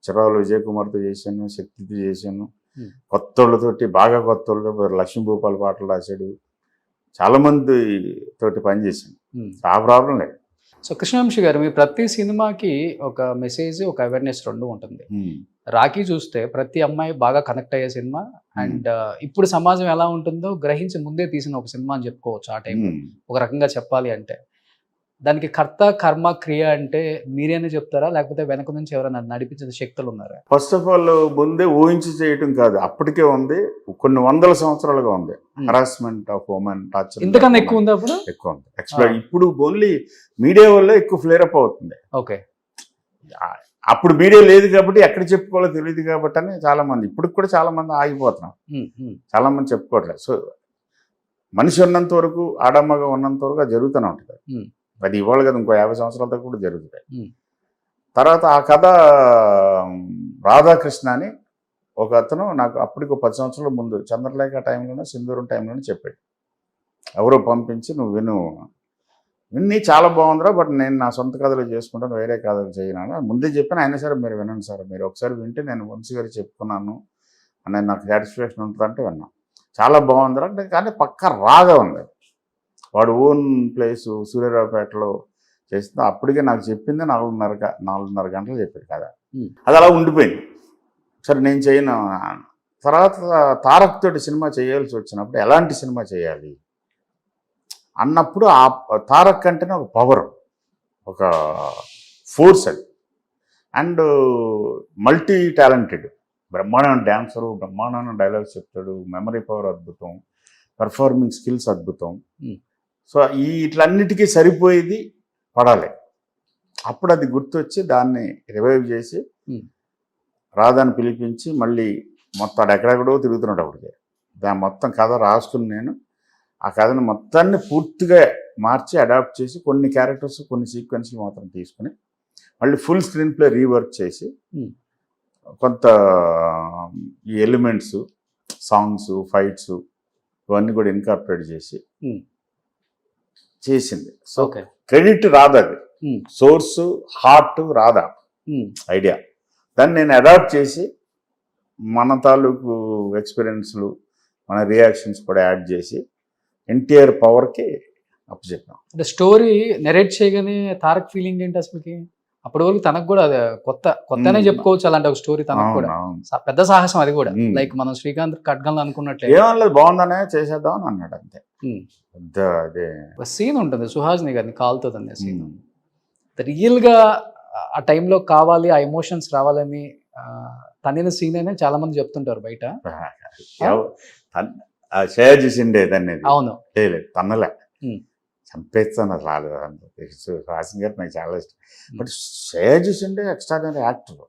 చిరావుల విజయ్ కుమార్తో చేశాను, శక్తితో చేశాను, కొత్త వాళ్ళతోటి బాగా కొత్త వాళ్ళతో లక్ష్మీ భూపాల్ పాటలు రాశాడు, చాలా మంది తోటి పనిచేశాను. ఆ ప్రాబ్లం లేదు. సో కృష్ణవంశీ గారు, మీ ప్రతి సినిమాకి ఒక మెసేజ్, ఒక అవేర్నెస్ రెండు ఉంటుంది. రాఖీ చూస్తే ప్రతి అమ్మాయి బాగా కనెక్ట్ అయ్యే సినిమా, అండ్ ఇప్పుడు సమాజం ఎలా ఉంటుందో గ్రహించి ముందే తీసిన ఒక సినిమా అని చెప్పుకోవచ్చు. ఆ టైంలో ఒక రకంగా చెప్పాలి అంటే దానికి కర్త కర్మ క్రియ అంటే మీరేనే చెప్తారా, లేకపోతే వెనక నుంచి ఎవరైనా నడిపించిన శక్తులు ఉన్నారా? ఫస్ట్ ఆఫ్ ఆల్ ముందే ఊహించి చేయటం కాదు, అప్పటికే ఉంది, కొన్ని వందల సంవత్సరాలుగా ఉంది. హరాస్మెంట్ ఆఫ్ ఉమెన్, టార్చర్ ఇంతకన్నా ఎక్కువ ఉంది. అప్పుడు ఎక్కువ ఉంది. ఎక్స్ప్లెయిన్ ఇప్పుడు ఓన్లీ మీడియా వల్ల ఎక్కువ ఫ్లేర్ అప్ అవుతుంది. ఓకే. అప్పుడు మీడియా లేదు కాబట్టి ఎక్కడ చెప్పుకోవాలో తెలియదు కాబట్టి అని చాలా మంది, ఇప్పుడు కూడా చాలా మంది ఆగిపోతున్నాం, చాలా మంది చెప్పుకోవట్లేదు. సో మనిషి ఉన్నంత వరకు, ఆడమ్మగా ఉన్నంత వరకు అది జరుగుతూనే ఉంటుంది. అది ఇవాళ కదా, ఇంకో 50 సంవత్సరాల దాకా కూడా జరుగుతాయి. తర్వాత ఆ కథ రాధాకృష్ణ అని ఒక అతను నాకు అప్పటికి 10 సంవత్సరాల ముందు చంద్రలేఖ టైంలోనే సింధూరం టైంలోనే చెప్పాడు, ఎవరో పంపించి నువ్వు విన్ని చాలా బాగుందిరా, బట్ నేను నా సొంత కథలు చేసుకుంటాను, వేరే కథలు చేయను ముందే చెప్పాను. అయినా సరే మీరు వినండి సార్, మీరు ఒకసారి వింటే నేను వంశీ గారు చెప్పుకున్నాను అని నాకు సాటిస్ఫాక్షన్ ఉంటుందంటే విన్నాను. చాలా బాగుందిరా అంటే, కానీ పక్క రాగా ఉంది. వాడు ఓన్ ప్లేసు సూర్యరావుపేటలో చేస్తుంది. అప్పటికే నాకు చెప్పింది 4:30 గంటలు చెప్పాడు కదా, అది అలా ఉండిపోయింది. సరే నేను చేయను. తర్వాత తారక్ తోటి సినిమా చేయాల్సి వచ్చినప్పుడు ఎలాంటి సినిమా చేయాలి అన్నప్పుడు ఆ తారక్ అంటేనే ఒక పవర్, ఒక ఫోర్స్ అది. అండ్ మల్టీ టాలెంటెడ్, బ్రహ్మాండమైన డ్యాన్సరు, బ్రహ్మాండమైన డైలాగ్స్ చెప్తాడు, మెమరీ పవర్ అద్భుతం, పెర్ఫార్మింగ్ స్కిల్స్ అద్భుతం. సో ఇట్లన్నిటికీ సరిపోయేది పడాలి. అప్పుడు అది గుర్తొచ్చి దాన్ని రివైవ్ చేసి రాధాని పిలిపించి మళ్ళీ మొత్తం ఎక్కడెక్కడో తిరుగుతున్నాడు. అప్పటికే దాని మొత్తం కథ రాసుకుని నేను ఆ కథను మొత్తాన్ని పూర్తిగా మార్చి అడాప్ట్ చేసి కొన్ని క్యారెక్టర్స్ కొన్ని సీక్వెన్స్లు మాత్రం తీసుకుని మళ్ళీ ఫుల్ స్క్రీన్ ప్లే రీవర్క్ చేసి కొంత ఈ ఎలిమెంట్స్, సాంగ్స్, ఫైట్స్ ఇవన్నీ కూడా ఇన్కార్పొరేట్ చేసి చేసింది. సో క్రెడిట్ రాదా, అది సోర్సు హార్ట్ రాదా ఐడియా. దాన్ని నేను అడాప్ట్ చేసి మన తాలూకు ఎక్స్పీరియన్స్లు, మన రియాక్షన్స్ కూడా యాడ్ చేసి ఎన్టీఆర్ పవర్కి అప్పచెప్పాం. అంటే స్టోరీ నెరేట్ చేయగానే తారక్ ఫీలింగ్ ఏంటి అసలుకి? అప్పటి వరకు తనకు కూడా అది కొత్తనే చెప్పుకోవచ్చు అలాంటి ఒక స్టోరీ. తనకు కూడా పెద్ద సాహసం అది కూడా. లైక్ మనం శ్రీకాంత్ ఖడ్గంలో అనుకున్నట్లే ఏమనలేదు, బాగుందనే చేసేద్దాం అని అన్నాడు అంతే. పెద్ద అదే సీన్ ఉంటుంది సుహాసిని గారిని కాలుతుంది సీన్. రియల్ గా ఆ టైంలో కావాలి, ఆ ఎమోషన్స్ రావాలని తనిన సీన్ అయినా చాలా మంది చెప్తుంటారు బయట. షేర్ చేసిండే దాన్ని. అవును, తన్నలే, చంపేస్తాను అసలు. హాసిన్ గారు నాకు చాలా ఇష్టం. బట్ షేర్ చేసిండే ఎక్స్ట్రాడినరీ యాక్టర్.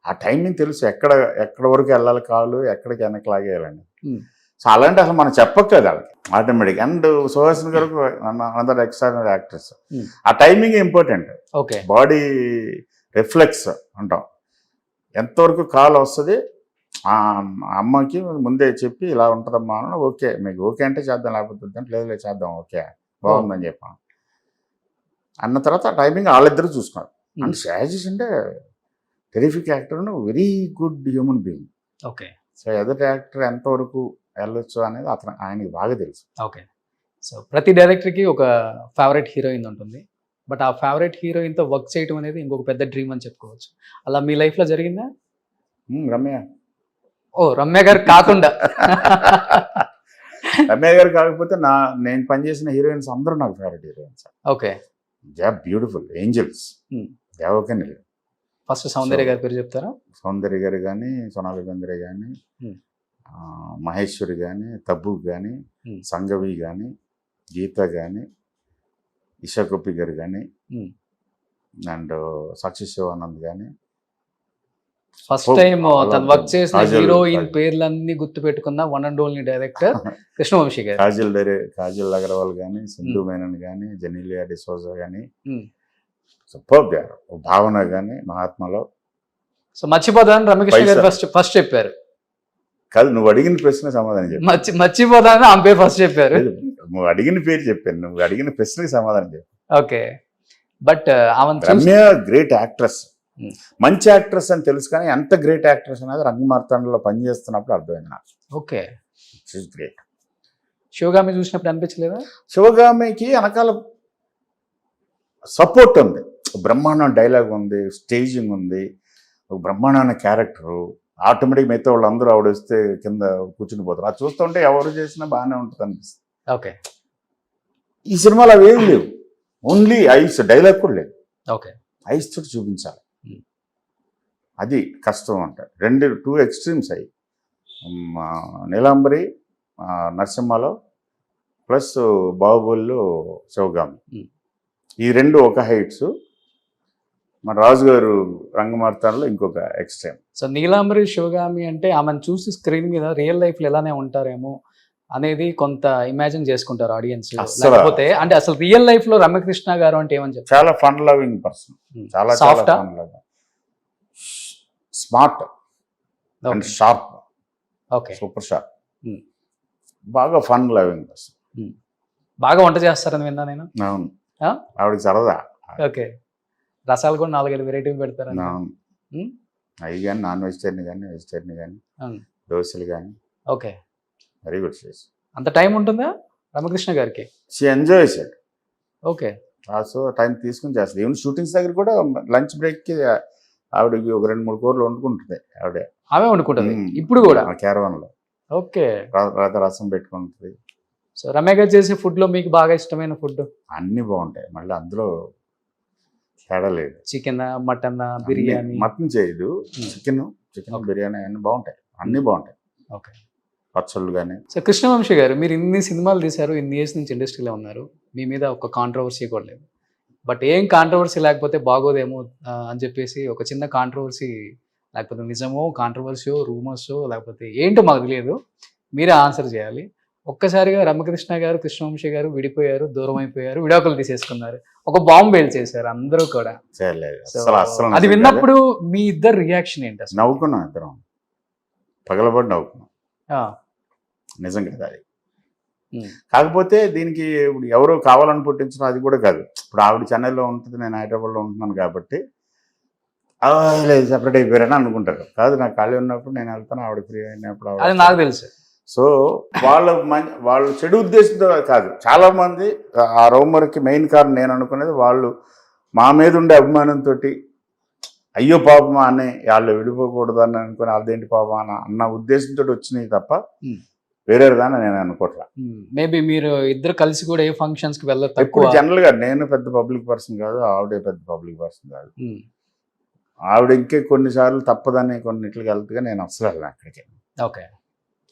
ఆ టైమింగ్ తెలుసు, ఎక్కడ వరకు వెళ్ళాలి కాలు, ఎక్కడికి వెనక్కి లాగేయాలని. సో అలాంటి అసలు మనం చెప్పక్కర్లేదు వాళ్ళకి ఆటోమేటిక్. అండ్ సుహాసిన్ గారు అనదర్ ఎక్స్ట్రాడినరీ యాక్టర్స్. ఆ timing important. Okay, body reflex అంటాం, ఎంతవరకు కాల్ వస్తుంది. ఆ అమ్మకి ముందే చెప్పి ఇలా ఉంటుందమ్మా అని, ఓకే మీకు ఓకే అంటే చేద్దాం, లేకపోతే లేదు చేద్దాం, ఓకే బాగుందని చెప్పాను అన్న తర్వాత ఆ టైమింగ్ వాళ్ళిద్దరూ చూసుకున్నారు. అండ్ షాజీస్ అంటే terrific actor, very good human being. Okay, so ఎదుటి యాక్టర్ ఎంతవరకు వెళ్ళొచ్చు అనేది ఆయనకి బాగా తెలుసు. ఓకే, సో ప్రతి డైరెక్టర్కి ఒక ఫేవరెట్ హీరోయిన్ ఉంటుంది. బట్ ఆ ఫేవరెట్ హీరోయిన్తో వర్క్ చేయడం అనేది ఇంకొక పెద్ద డ్రీమ్ అని చెప్పుకోవచ్చు. అలా మీ లైఫ్లో జరిగిందా? రమ్య. ఓ, రమ్య గారు కాకుండా రమ్య గారు కాకపోతే నేను పనిచేసిన హీరోయిన్స్ అందరూ నాకు favourite heroines. Okay, they are beautiful angels. Devakani first Soundarya గారి పేరు చెప్తారా? సౌందర్య గారు కానీ, సోనాలి బెంద్రే కానీ, మహేశ్వరి కానీ, తబ్బు కానీ, సంగవి కానీ, గీత కానీ, ఇషా కొప్పి గారు కానీ, అండ్ సాక్షి శివానంద్ కానీ. ఫస్ట్ టైం తను వర్క్ చేసిన హీరోయిన్ పేర్లన్నీ గుర్తు పెట్టుకున్న one and only director Krishna Vamsi గారు. కాజల్ అగర్వాల్ కానీ, సింధు మేనన్ కానీ, జెనీలియా డిసోజా కానీ, సూపర్ గారు, భావన కానీ, మహాత్మలో. సో మర్చిపోతాను రమ్యకృష్ణ గారు ఫస్ట్ చెప్పారు. కాదు, నువ్వు అడిగిన ప్రశ్న సమాధానం చెప్పు. మర్చిపోతాను ఆమె పేరు ఫస్ట్ చెప్పారు. నువ్వు అడిగిన పేరు చెప్పాను, నువ్వు అడిగిన ప్రశ్నకి సమాధానం చెప్పు. Okay, but Ramya great actress, మంచి యాక్ట్రెస్ అని తెలుసు, కానీ ఎంత గ్రేట్ యాక్ట్రెస్ అనేది రంగమార్తాండలో పనిచేస్తున్నప్పుడు అర్థమైంది నాకు. Okay, great. శివగామి చూసినప్పుడు అనిపించలేదా? శివగామికి వెనకాల సపోర్ట్ ఉంది, బ్రహ్మాండం డైలాగ్ ఉంది, స్టేజింగ్ ఉంది, ఒక బ్రహ్మాండమైన క్యారెక్టరు. ఆటోమేటిక్ మిగతా వాళ్ళందరూ ఆవిడ వస్తే కింద కూర్చుని పోతారు. అది చూస్తుంటే ఎవరు చేసినా బాగానే ఉంటుంది అనిపిస్తుంది. ఓకే, ఈ సినిమాలో అవి ఏం లేవు, ఓన్లీ ఐస్, డైలాగ్ కూడా లేదు. ఓకే, ఐస్ తోటి చూపించాలి, అది కష్టం అంట. టూ ఎక్స్ట్రీమ్స్ అయ్యి, నీలాంబరి నరసింహలో ప్లస్ బాహుబలిలో శివగామి, ఈ రెండు ఒక హైట్స్. మన రాజు గారు రంగమార్తాండలో ఇంకొక ఎక్స్ట్రీమ్. సో నీలాంబరి శివగామి అంటే ఆమెను చూసి స్క్రీన్ మీద రియల్ లైఫ్లో ఎలానే ఉంటారేమో అనేది కొంత ఇమాజిన్ చేసుకుంటారు ఆడియన్స్. లేకపోతే అంటే అసలు రియల్ లైఫ్ లో రమ్యకృష్ణ గారు అంటే ఏమని చెప్తారు? చాలా ఫన్ లవింగ్ పర్సన్, చాలా soft, smart, and sharp, okay. Super sharp, Hmm. బాగా ఫన్ లవింగ్ అసలు. బాగా వంట చేస్తారని విన్నా నేను. అవును, ఆ? ఆవిడకి సరదా. ఓకే. రసాలు కూడా 4-5 వెరైటీలు పెడతారు. అవును, అవి కానీ నాన్ వెజిటేరియన్ కానీ వెజిటేరియన్ కానీ దోశలు కానీ ఓకే. వెరీ గుడ్ చేసి. అంత టైం ఉంటుందా రామకృష్ణ గారికి? She enjoys it. Okay. So time తీసుకుని చేస్తుంది. ఈవెన్ షూటింగ్స్ దగ్గర కూడా లంచ్ బ్రేక్కి ఆవిడకి ఒక 2-3 కూరలు వండుకుంటుంది ఆవిడే. ఆమె వండుకుంటుంది ఇప్పుడు కూడా క్యారవాన్లో. ఓకే. రసం పెట్టుకుంటుంది. సో రమ్య గారు చేసే ఫుడ్లో మీకు బాగా ఇష్టమైన ఫుడ్? అన్నీ బాగుంటాయి, మళ్ళీ అందులో తేడా లేదు. Chicken, mutton, biryani? మటన్ చేయదు, చికెన్ బిర్యానీ అన్నీ బాగుంటాయి, అన్నీ బాగుంటాయి. ఓకే. పచ్చళ్ళు కానీ. సో కృష్ణవంశీ గారు, మీరు ఇన్ని సినిమాలు తీశారు, ఇన్ని ఇయర్స్ నుంచి ఇండస్ట్రీలో ఉన్నారు, మీ మీద ఒక కాంట్రవర్సీ కూడా లేదు. బట్ ఏం కాంట్రవర్సీ లేకపోతే బాగోదేమో అని చెప్పేసి ఒక చిన్న కాంట్రవర్సీ, లేకపోతే నిజమో కాంట్రవర్సీయో రూమర్సో లేకపోతే ఏంటో మాకు తెలియదు, మీరే ఆన్సర్ చేయాలి. ఒక్కసారిగా రమ్యకృష్ణ గారు, కృష్ణవంశీ గారు విడిపోయారు, దూరం అయిపోయారు, విడాకులు తీసేసుకున్నారు, ఒక బాంబు వేలు చేశారు అందరూ కూడా. అది విన్నప్పుడు మీ ఇద్దరు రియాక్షన్ ఏంటి అసలు? నవ్వుకున్నాం ఇద్దరం, పగలబడి నవ్వుకున్నాం. నిజం కదా అది. కాకపోతే దీనికి ఇప్పుడు ఎవరో కావాలని పుట్టించడం అది కూడా కాదు. ఇప్పుడు ఆవిడ చెన్నైలో ఉంటుంది, నేను హైదరాబాద్లో ఉంటున్నాను కాబట్టి లేదు సెపరేట్ అయిపోయారని అనుకుంటారు. కాదు, నాకు ఖాళీ ఉన్నప్పుడు నేను వెళ్తాను, ఆవిడ ఫ్రీ అయినప్పుడు అది నాకు తెలుసు. సో వాళ్ళు చెడు ఉద్దేశంతో కాదు. చాలామంది ఆ రూమర్కి మెయిన్ కారణం నేను అనుకునేది వాళ్ళు మా మీద ఉండే అభిమానంతో అయ్యో పాపమా అని వాళ్ళు విడిపోకూడదు అని అనుకుని అదేంటి పాపం అన్న ఉద్దేశంతో వచ్చినాయి తప్ప వేరేదాన్ని నేను అనుకోవట్లా. మేబీ మీరు ఇద్దరు కలిసి కూడా ఏ ఫంక్షన్స్కి వెళ్ళదు. ఇప్పుడు జనరల్గా నేను పెద్ద పబ్లిక్ పర్సన్ కాదు, ఆవిడే పెద్ద పబ్లిక్ పర్సన్ కాదు. ఆవిడ ఇంకే కొన్నిసార్లు తప్పదని కొన్నిట్లకి వెళ్తుగా నేను అసలు వెళ్ళను అక్కడికి. ఓకే.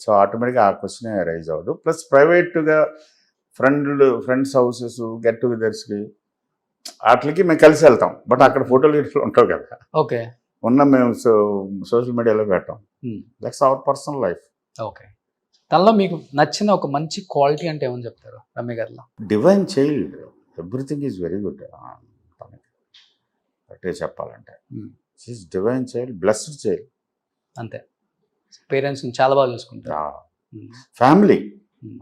సో ఆటోమేటిక్గా ఆ క్వశ్చన్ రైజ్ అవ్వదు. ప్లస్ ప్రైవేట్గా ఫ్రెండ్స్ హౌసెస్, గెట్ టుగెదర్స్కి వాటికి మేము కలిసి వెళ్తాం. బట్ అక్కడ ఫోటోలు గిట్లు ఉంటావు కదా. ఓకే. ఉన్న మేము సోషల్ మీడియాలో పెట్టాం. That's our personal life. Okay. తనలో మీకు నచ్చిన ఒక మంచి క్వాలిటీ అంటే ఏమని చెప్తారు రమ్య గారిలో? Divine child, everything is very good. అట్టే చెప్పాలంటే she is divine child, blessed child. అంతే, పేరెంట్స్ని చాలా బాగా చూసుకుంటారు. ఫ్యామిలీ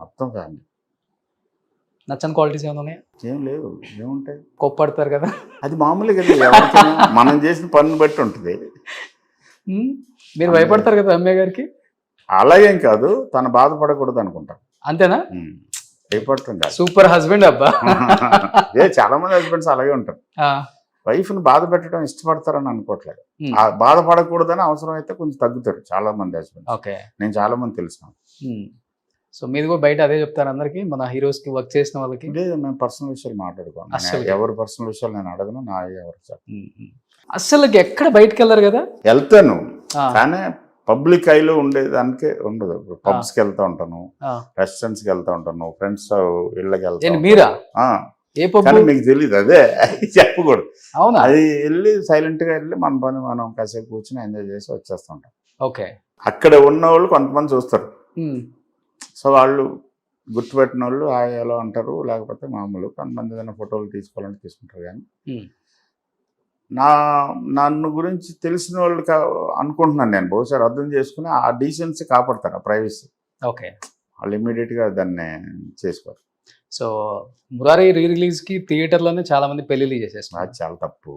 మొత్తం ఫ్యామిలీ. నచ్చని క్వాలిటీస్ ఏమైనా ఉన్నాయా? ఏం లేవు, ఏముంటాయి? కోప్పడతారు కదా, అది మామూలే కదా, ఎవరికైనా మనం చేసిన పన్ను బట్టి ఉంటుంది. మీరు భయపడతారు కదా రమ్య గారికి? అలాగేం కాదు, తను బాధపడకూడదు అనుకుంటాను. అంతేనా? భయపడుతుంది. సూపర్ హస్బెండ్ అబ్బా. చాలా మంది హస్బెండ్స్ అలాగే ఉంటారు, వైఫ్ని బాధ పెట్టడం ఇష్టపడతారని అనుకోవట్లేదు. బాధపడకూడదని అవసరం అయితే కొంచెం తగ్గుతారు చాలా మంది హస్బెండ్స్. ఓకే. నేను చాలా మంది తెలుసు. సో మీది కూడా బయట అదే చెప్తారు అందరికి, మన హీరోస్కి వర్క్ చేసిన వాళ్ళకి? లేదు, మేము పర్సనల్ విషయాలు మాట్లాడుకోను. ఎవరి పర్సనల్ విషయాలు నేను అడగను, నా ఎవరు చెప్పను. అసలు ఎక్కడ బయటకు వెళ్ళరు కదా? వెళ్తాను కానీ పబ్లిక్ ఐలో ఉండేదానికే ఉండదు. పబ్స్కి వెళ్తా ఉంటాను, రెస్టారెంట్స్కి వెళ్తా ఉంటాను, ఫ్రెండ్స్ ఇళ్ళకి వెళ్తాను. మీరా? కానీ మీకు తెలియదు, అదే చెప్పకూడదు. అవునా? అది వెళ్ళి సైలెంట్గా వెళ్ళి మన పని మనం కాసేపు కూర్చొని ఎంజాయ్ చేసి వచ్చేస్తూ ఉంటాం. ఓకే. అక్కడ ఉన్న వాళ్ళు కొంతమంది చూస్తారు, సో వాళ్ళు గుర్తుపెట్టిన వాళ్ళు ఎలా అంటారు, లేకపోతే మామూలు కొంతమంది ఏదైనా ఫోటోలు తీసుకోవాలంటే తీసుకుంటారు. కానీ నన్ను గురించి తెలిసిన వాళ్ళు అనుకుంటున్నాను నేను, బహుశా అర్థం చేసుకుని ఆ డీసెన్సీ కాపాడతారు, ఆ ప్రైవసీ. ఓకే. వాళ్ళు ఇమ్మీడియట్గా దాన్ని చేసుకోరు. సో మురారి రిలీజ్కి థియేటర్లోనే చాలా మంది పెళ్లిళ్ళు చేసేస్తున్నారు. అది చాలా తప్పు,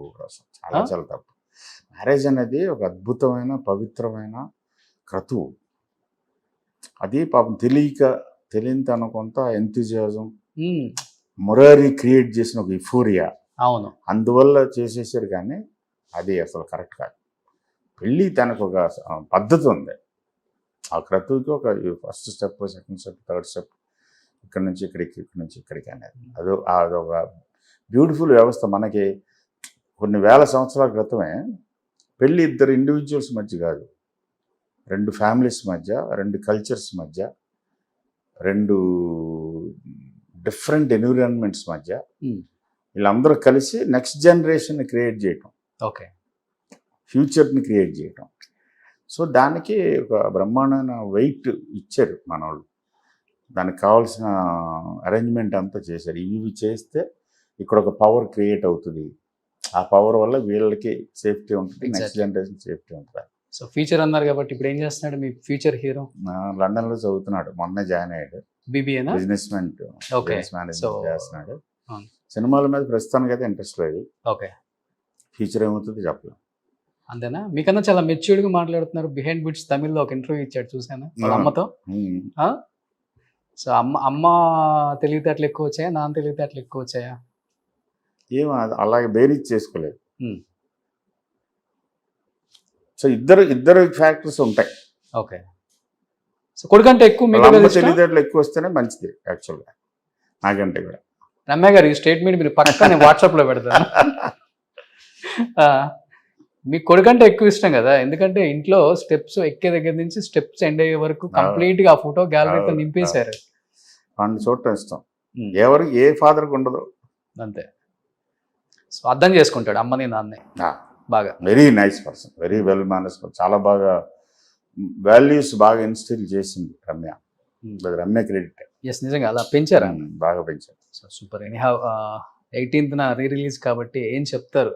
చాలా చాలా తప్పు. మ్యారేజ్ అనేది ఒక అద్భుతమైన పవిత్రమైన క్రతువు. అది పాపం తెలియని తన కొంత ఎంతూజియాజం మురారి క్రియేట్ చేసిన ఒక యుఫోరియా. అవును, అందువల్ల చేసేసారు. కానీ అది అసలు కరెక్ట్ కాదు. పెళ్ళి తనకు ఒక పద్ధతి ఉంది, ఆ క్రతువుకి ఒక first step, second step, third step, ఇక్కడ నుంచి ఇక్కడికి, ఇక్కడ నుంచి ఇక్కడికి అనేది అదొక బ్యూటిఫుల్ వ్యవస్థ. మనకి కొన్ని వేల సంవత్సరాల క్రితమే పెళ్ళి ఇద్దరు ఇండివిజువల్స్ మధ్య కాదు, 2 ఫ్యామిలీస్ మధ్య, 2 కల్చర్స్ మధ్య, 2 డిఫరెంట్ ఎన్విరాన్మెంట్స్ మధ్య వీళ్ళందరూ కలిసి నెక్స్ట్ జనరేషన్ని క్రియేట్ చేయటం, ఓకే, ఫ్యూచర్ని క్రియేట్ చేయటం. సో దానికి ఒక బ్రహ్మాండమైన వెయిట్ ఇచ్చారు మన వాళ్ళు. దానికి కావాల్సిన అరేంజ్మెంట్ అంతా చేశారు. ఇవి చేస్తే ఇక్కడ ఒక పవర్ క్రియేట్ అవుతుంది, ఆ పవర్ వల్ల వీళ్ళకి సేఫ్టీ ఉంటుంది, నెక్స్ట్ జనరేషన్ సేఫ్టీ ఉంటుంది. సో ఫ్యూచర్ అన్నారు కాబట్టి ఇప్పుడు ఏం చేస్తున్నాడు మీ ఫ్యూచర్ హీరో? లండన్లో చదువుతున్నాడు, మొన్నే జాయిన్ అయ్యాడు. బీబీఏనా? Business Okay. మేనేజ్మెంట్ చేస్తున్నాడు. అవును. సినిమాల మీద ప్రస్తుతానికి అయితే ఇంట్రెస్ట్ లేదు. ఓకే, ఫ్యూచర్ ఏమవుతుంది చెప్పలేం. అంతేనా? మీకన్నా చాలా మెచ్యూర్డ్ గా మాట్లాడుతున్నారు. బిహైండ్ బిట్స్ తమిళ్లో ఒక ఇంటర్వ్యూ ఇచ్చాడు, చూసాను వాళ్ళ అమ్మతో. సో అమ్మ తెలివితేటలు ఎక్కువ వచ్చాయా, నాన్న తెలివితేటలు ఎక్కువ వచ్చాయా? ఏం అలాగే బేరీజ్ చేసుకోలేదు. Hmm. సో ఇద్దరు ఫ్యాక్టర్స్ ఉంటాయి. ఓకే, సో కొడుకంటే ఎక్కువ మీకు వాళ్ళ అమ్మ ఎవరు ఇష్టం? తెలివితేటలు ఎక్కువ వస్తేనే మంచిది యాక్చువల్గా నాకంటే కూడా. రమ్య గారు ఈ స్టేట్మెంట్ మీరు పక్కనే వాట్సాప్ లో పెడతాను. ఆ, మీ కొడుకంటే ఎక్కువ ఇష్టం కదా, ఎందుకంటే ఇంట్లో స్టెప్స్ ఎక్కే దగ్గర నుంచి స్టెప్స్ ఎండ్ అయ్యే వరకు కంప్లీట్ గా ఆ ఫోటో గ్యాలరీతో నింపేశారు. వాడిని చూడటం ఇష్టం. Hmm. ఎవరు ఏ ఫాదర్కి ఉండదు. అంతే. సో అర్థం చేసుకుంటాడు అమ్మని నాన్నే బాగా. Very nice person, very well manners, చాలా బాగా వాల్యూస్ బాగా ఇన్స్టిల్ చేసింది రమ్య. అది రమ్య క్రెడిట్. ఎస్, నిజంగా అలా పెంచారా? బాగా పెంచారు. So super. Any have 18th re release కాబట్టి ఏం చెప్తారు?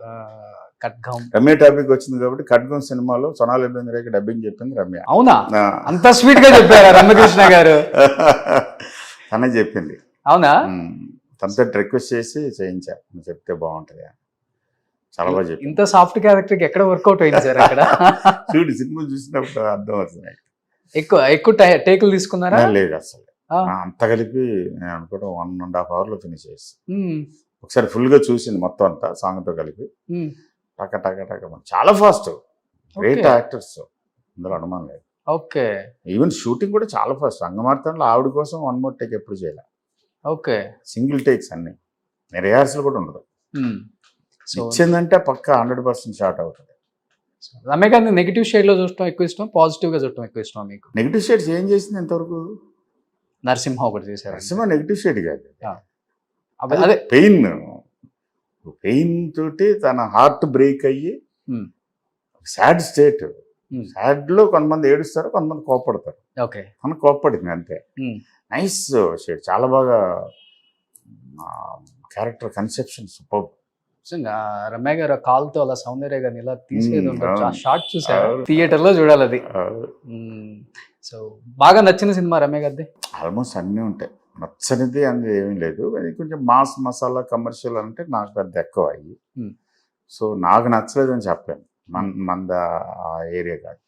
ఖడ్గం రమ్య టాపిక్ వచ్చింది కాబట్టి ఖడ్గం సినిమాలో సోనాలి బెంద్రేకి డబ్బింగ్ చెప్పింది రమ్య. అవునా? ఆ. అంత స్వీట్ గా చెప్పారా రమ్యకృష్ణ గారు? తనే చెప్పింది. అవునా? తనతో రిక్వెస్ట్ చేసి చేయించారు, నువ్వు చెప్తే బాగుంటుంది అని. చాలా బాగా చెప్పింది. ఇంత సాఫ్ట్ క్యారెక్టర్ కి ఎక్కడ వర్కౌట్ అయింది సార్ అక్కడ? చూడు సినిమా చూసినప్పుడు అర్థం అవుతుంది. ఎక్కువ టేకులు తీసుకున్నారా? లేదు అసలు. ఆ. అంత కలిపి నేను అనుకోవడం 1.5 hours ఫినిష్ చేసి మ్మ్. ఒకసారి ఫుల్ గా చూసింది మొత్తం అంతా సాంగ్ తో కలిపి. మ్మ్. టక టక టక చాలా ఫాస్ట్, గ్రేట్ Okay. యాక్టర్స్, అందులో అనుమానం లేదు. ఓకే, ఈవెన్ షూటింగ్ కూడా చాలా ఫాస్ట్. అంగమార్తంలో ఆవిడ కోసం 1 more take ఎప్పుడు చేయాలి, ఓకే. సింగిల్ టేక్స్ అన్ని, రిహార్సల్ కూడా ఉండదు. మ్మ్. సో ఇచ్చిందంటే పక్క 100% షార్ట్ అవుతుంది. రమ్య గారిని నెగిటివ్ షేడ్ లో చూడటం ఎక్కువ ఇష్టం, పాజిటివ్ గా చూడటం ఎక్కువ ఇష్టం మీకు? నెగిటివ్ షేడ్స్ ఏం చేసింది ఇంతవరకు? నరసింహ ఒకటి చేశారు. సినిమా నెగిటివ్ షేడ్ కాదు, అదే. పెయిన్ తోటి తన హార్ట్ బ్రేక్ అయ్యి మ్మ్. Sad state. మ్మ్. సాడ్ లో కొంతమంది ఏడుస్తారు, కొంతమంది కోపడతారు. ఓకే. మనకు కోపడింది అంతే. మ్మ్. నైస్ షేడ్, చాలా బాగా క్యారెక్టర్ కన్సెప్షన్ సూపర్. నిజంగా రమ్య గారు కాల్తో అలా సౌందర్య గారిని ఇలా తీసేది ఉంటుంది. ఆ అవును. షార్ట్ చూసారు, అవును. థియేటర్ లో చూడాలి అది. సో బాగా నచ్చిన సినిమా రమ్య గారిది? ఆల్మోస్ట్ అన్నీ ఉంటాయి, నచ్చనిది అనేది ఏమీ లేదు. అది కొంచెం మాస్ మసాలా కమర్షియల్ అంటే నాకు పెద్ద ఎక్కువ అయ్యి. Hmm. సో నాకు నచ్చలేదని చెప్పాను, మంద ఆ ఏరియా కాదు.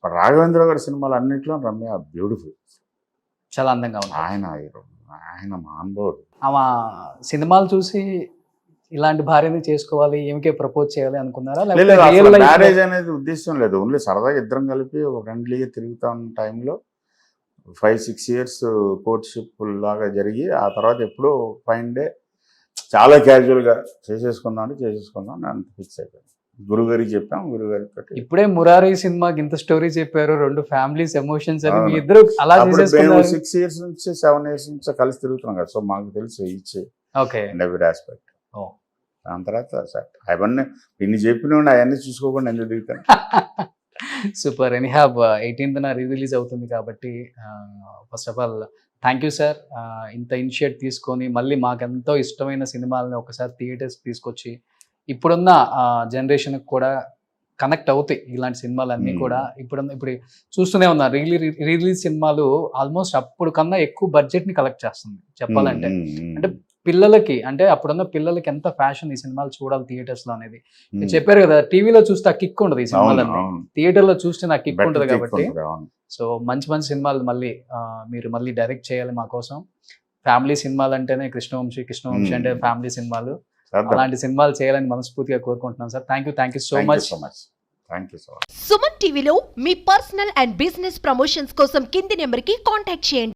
బట్ రాఘవేంద్ర గారి సినిమాలు అన్నింటిలో రమ్య బ్యూటిఫుల్, చాలా అందంగా ఉంది. ఆయన మానవుడు. ఆమె సినిమాలు చూసి ఇలాంటి భార్యని చేసుకోవాలి, ఈమెకే ప్రపోజ్ చేయాలి అనుకున్నారా? మ్యారేజ్ అనేది ఉద్దేశం లేదు, ఓన్లీ సరదాగా ఇద్దరం కలిపి ఒక ఫ్రెండ్లీగా తిరుగుతా ఉన్న టైంలో 5-6 years కోర్ట్షిప్ లాగా జరిగి ఆ తర్వాత ఎప్పుడో ఫైన్ డే చాలా క్యాజువల్గా చేసేసుకుందాం అని అంత ఫిక్స్ అయిపోయాను. గురుగారికి చెప్పాం, గురుగారితో ఇప్పుడే మురారి సినిమాకి ఇంత స్టోరీ చెప్పారు, 2 ఫ్యామిలీస్ ఎమోషన్స్ అని, మీ అవును. ఇద్దరు అలా అప్పుడు మేము చేసేసుకున్నారు. 6 years నుంచి 7 years నుంచి కలిసి తిరుగుతున్నాం కదా, సో మాకు తెలుసు ఇచ్చి ఓకే. Every aspect. Oh. దాని తర్వాత సార్ అవన్నీ ఇన్ని చెప్పిన అవన్నీ చూసుకోకుండా ఎందుకు దిగుతాను. Super. Any have 18th release అవుతుంది కాబట్టి first of all thank you sir. ఇంత ఇనిషియేట్ తీసుకొని మళ్ళీ మాకెంతో ఇష్టమైన సినిమాలని ఒకసారి థియేటర్స్ తీసుకొచ్చి ఇప్పుడున్న జనరేషన్కి కూడా కనెక్ట్ అవుతాయి ఇలాంటి సినిమాలన్నీ కూడా. ఇప్పుడు చూస్తూనే ఉన్నా రిలీజ్ సినిమాలు ఆల్మోస్ట్ అప్పుడు కన్నా ఎక్కువ బడ్జెట్ని కలెక్ట్ చేస్తుంది చెప్పాలంటే. అంటే పిల్లలకి, అంటే అప్పుడున్న పిల్లలకి ఎంత ఫ్యాషన్ ఈ సినిమాలు చూడాలి థియేటర్స్ లో అనేది. మీరు చెప్పారు కదా, టీవీలో చూస్తే ఆ కిక్ ఉండదు, ఈ సినిమాలన్నీ థియేటర్ లో చూస్తే నాకు కిక్ ఉండదు కాబట్టి. సో మంచి మంచి సినిమాలు మళ్ళీ మీరు మళ్ళీ డైరెక్ట్ చేయాలి మా కోసం. ఫ్యామిలీ సినిమాలు అంటేనే కృష్ణవంశీ అంటే ఫ్యామిలీ సినిమాలు, అలాంటి సినిమాలు చేయాలని మనస్ఫూర్తిగా కోరుకుంటున్నాను sir. Thank you so much. Suman టీవీలో మీ పర్సనల్ అండ్ బిజినెస్ ప్రమోషన్స్ కోసం కింది నెంబర్కి కాంటాక్ట్ చేయండి.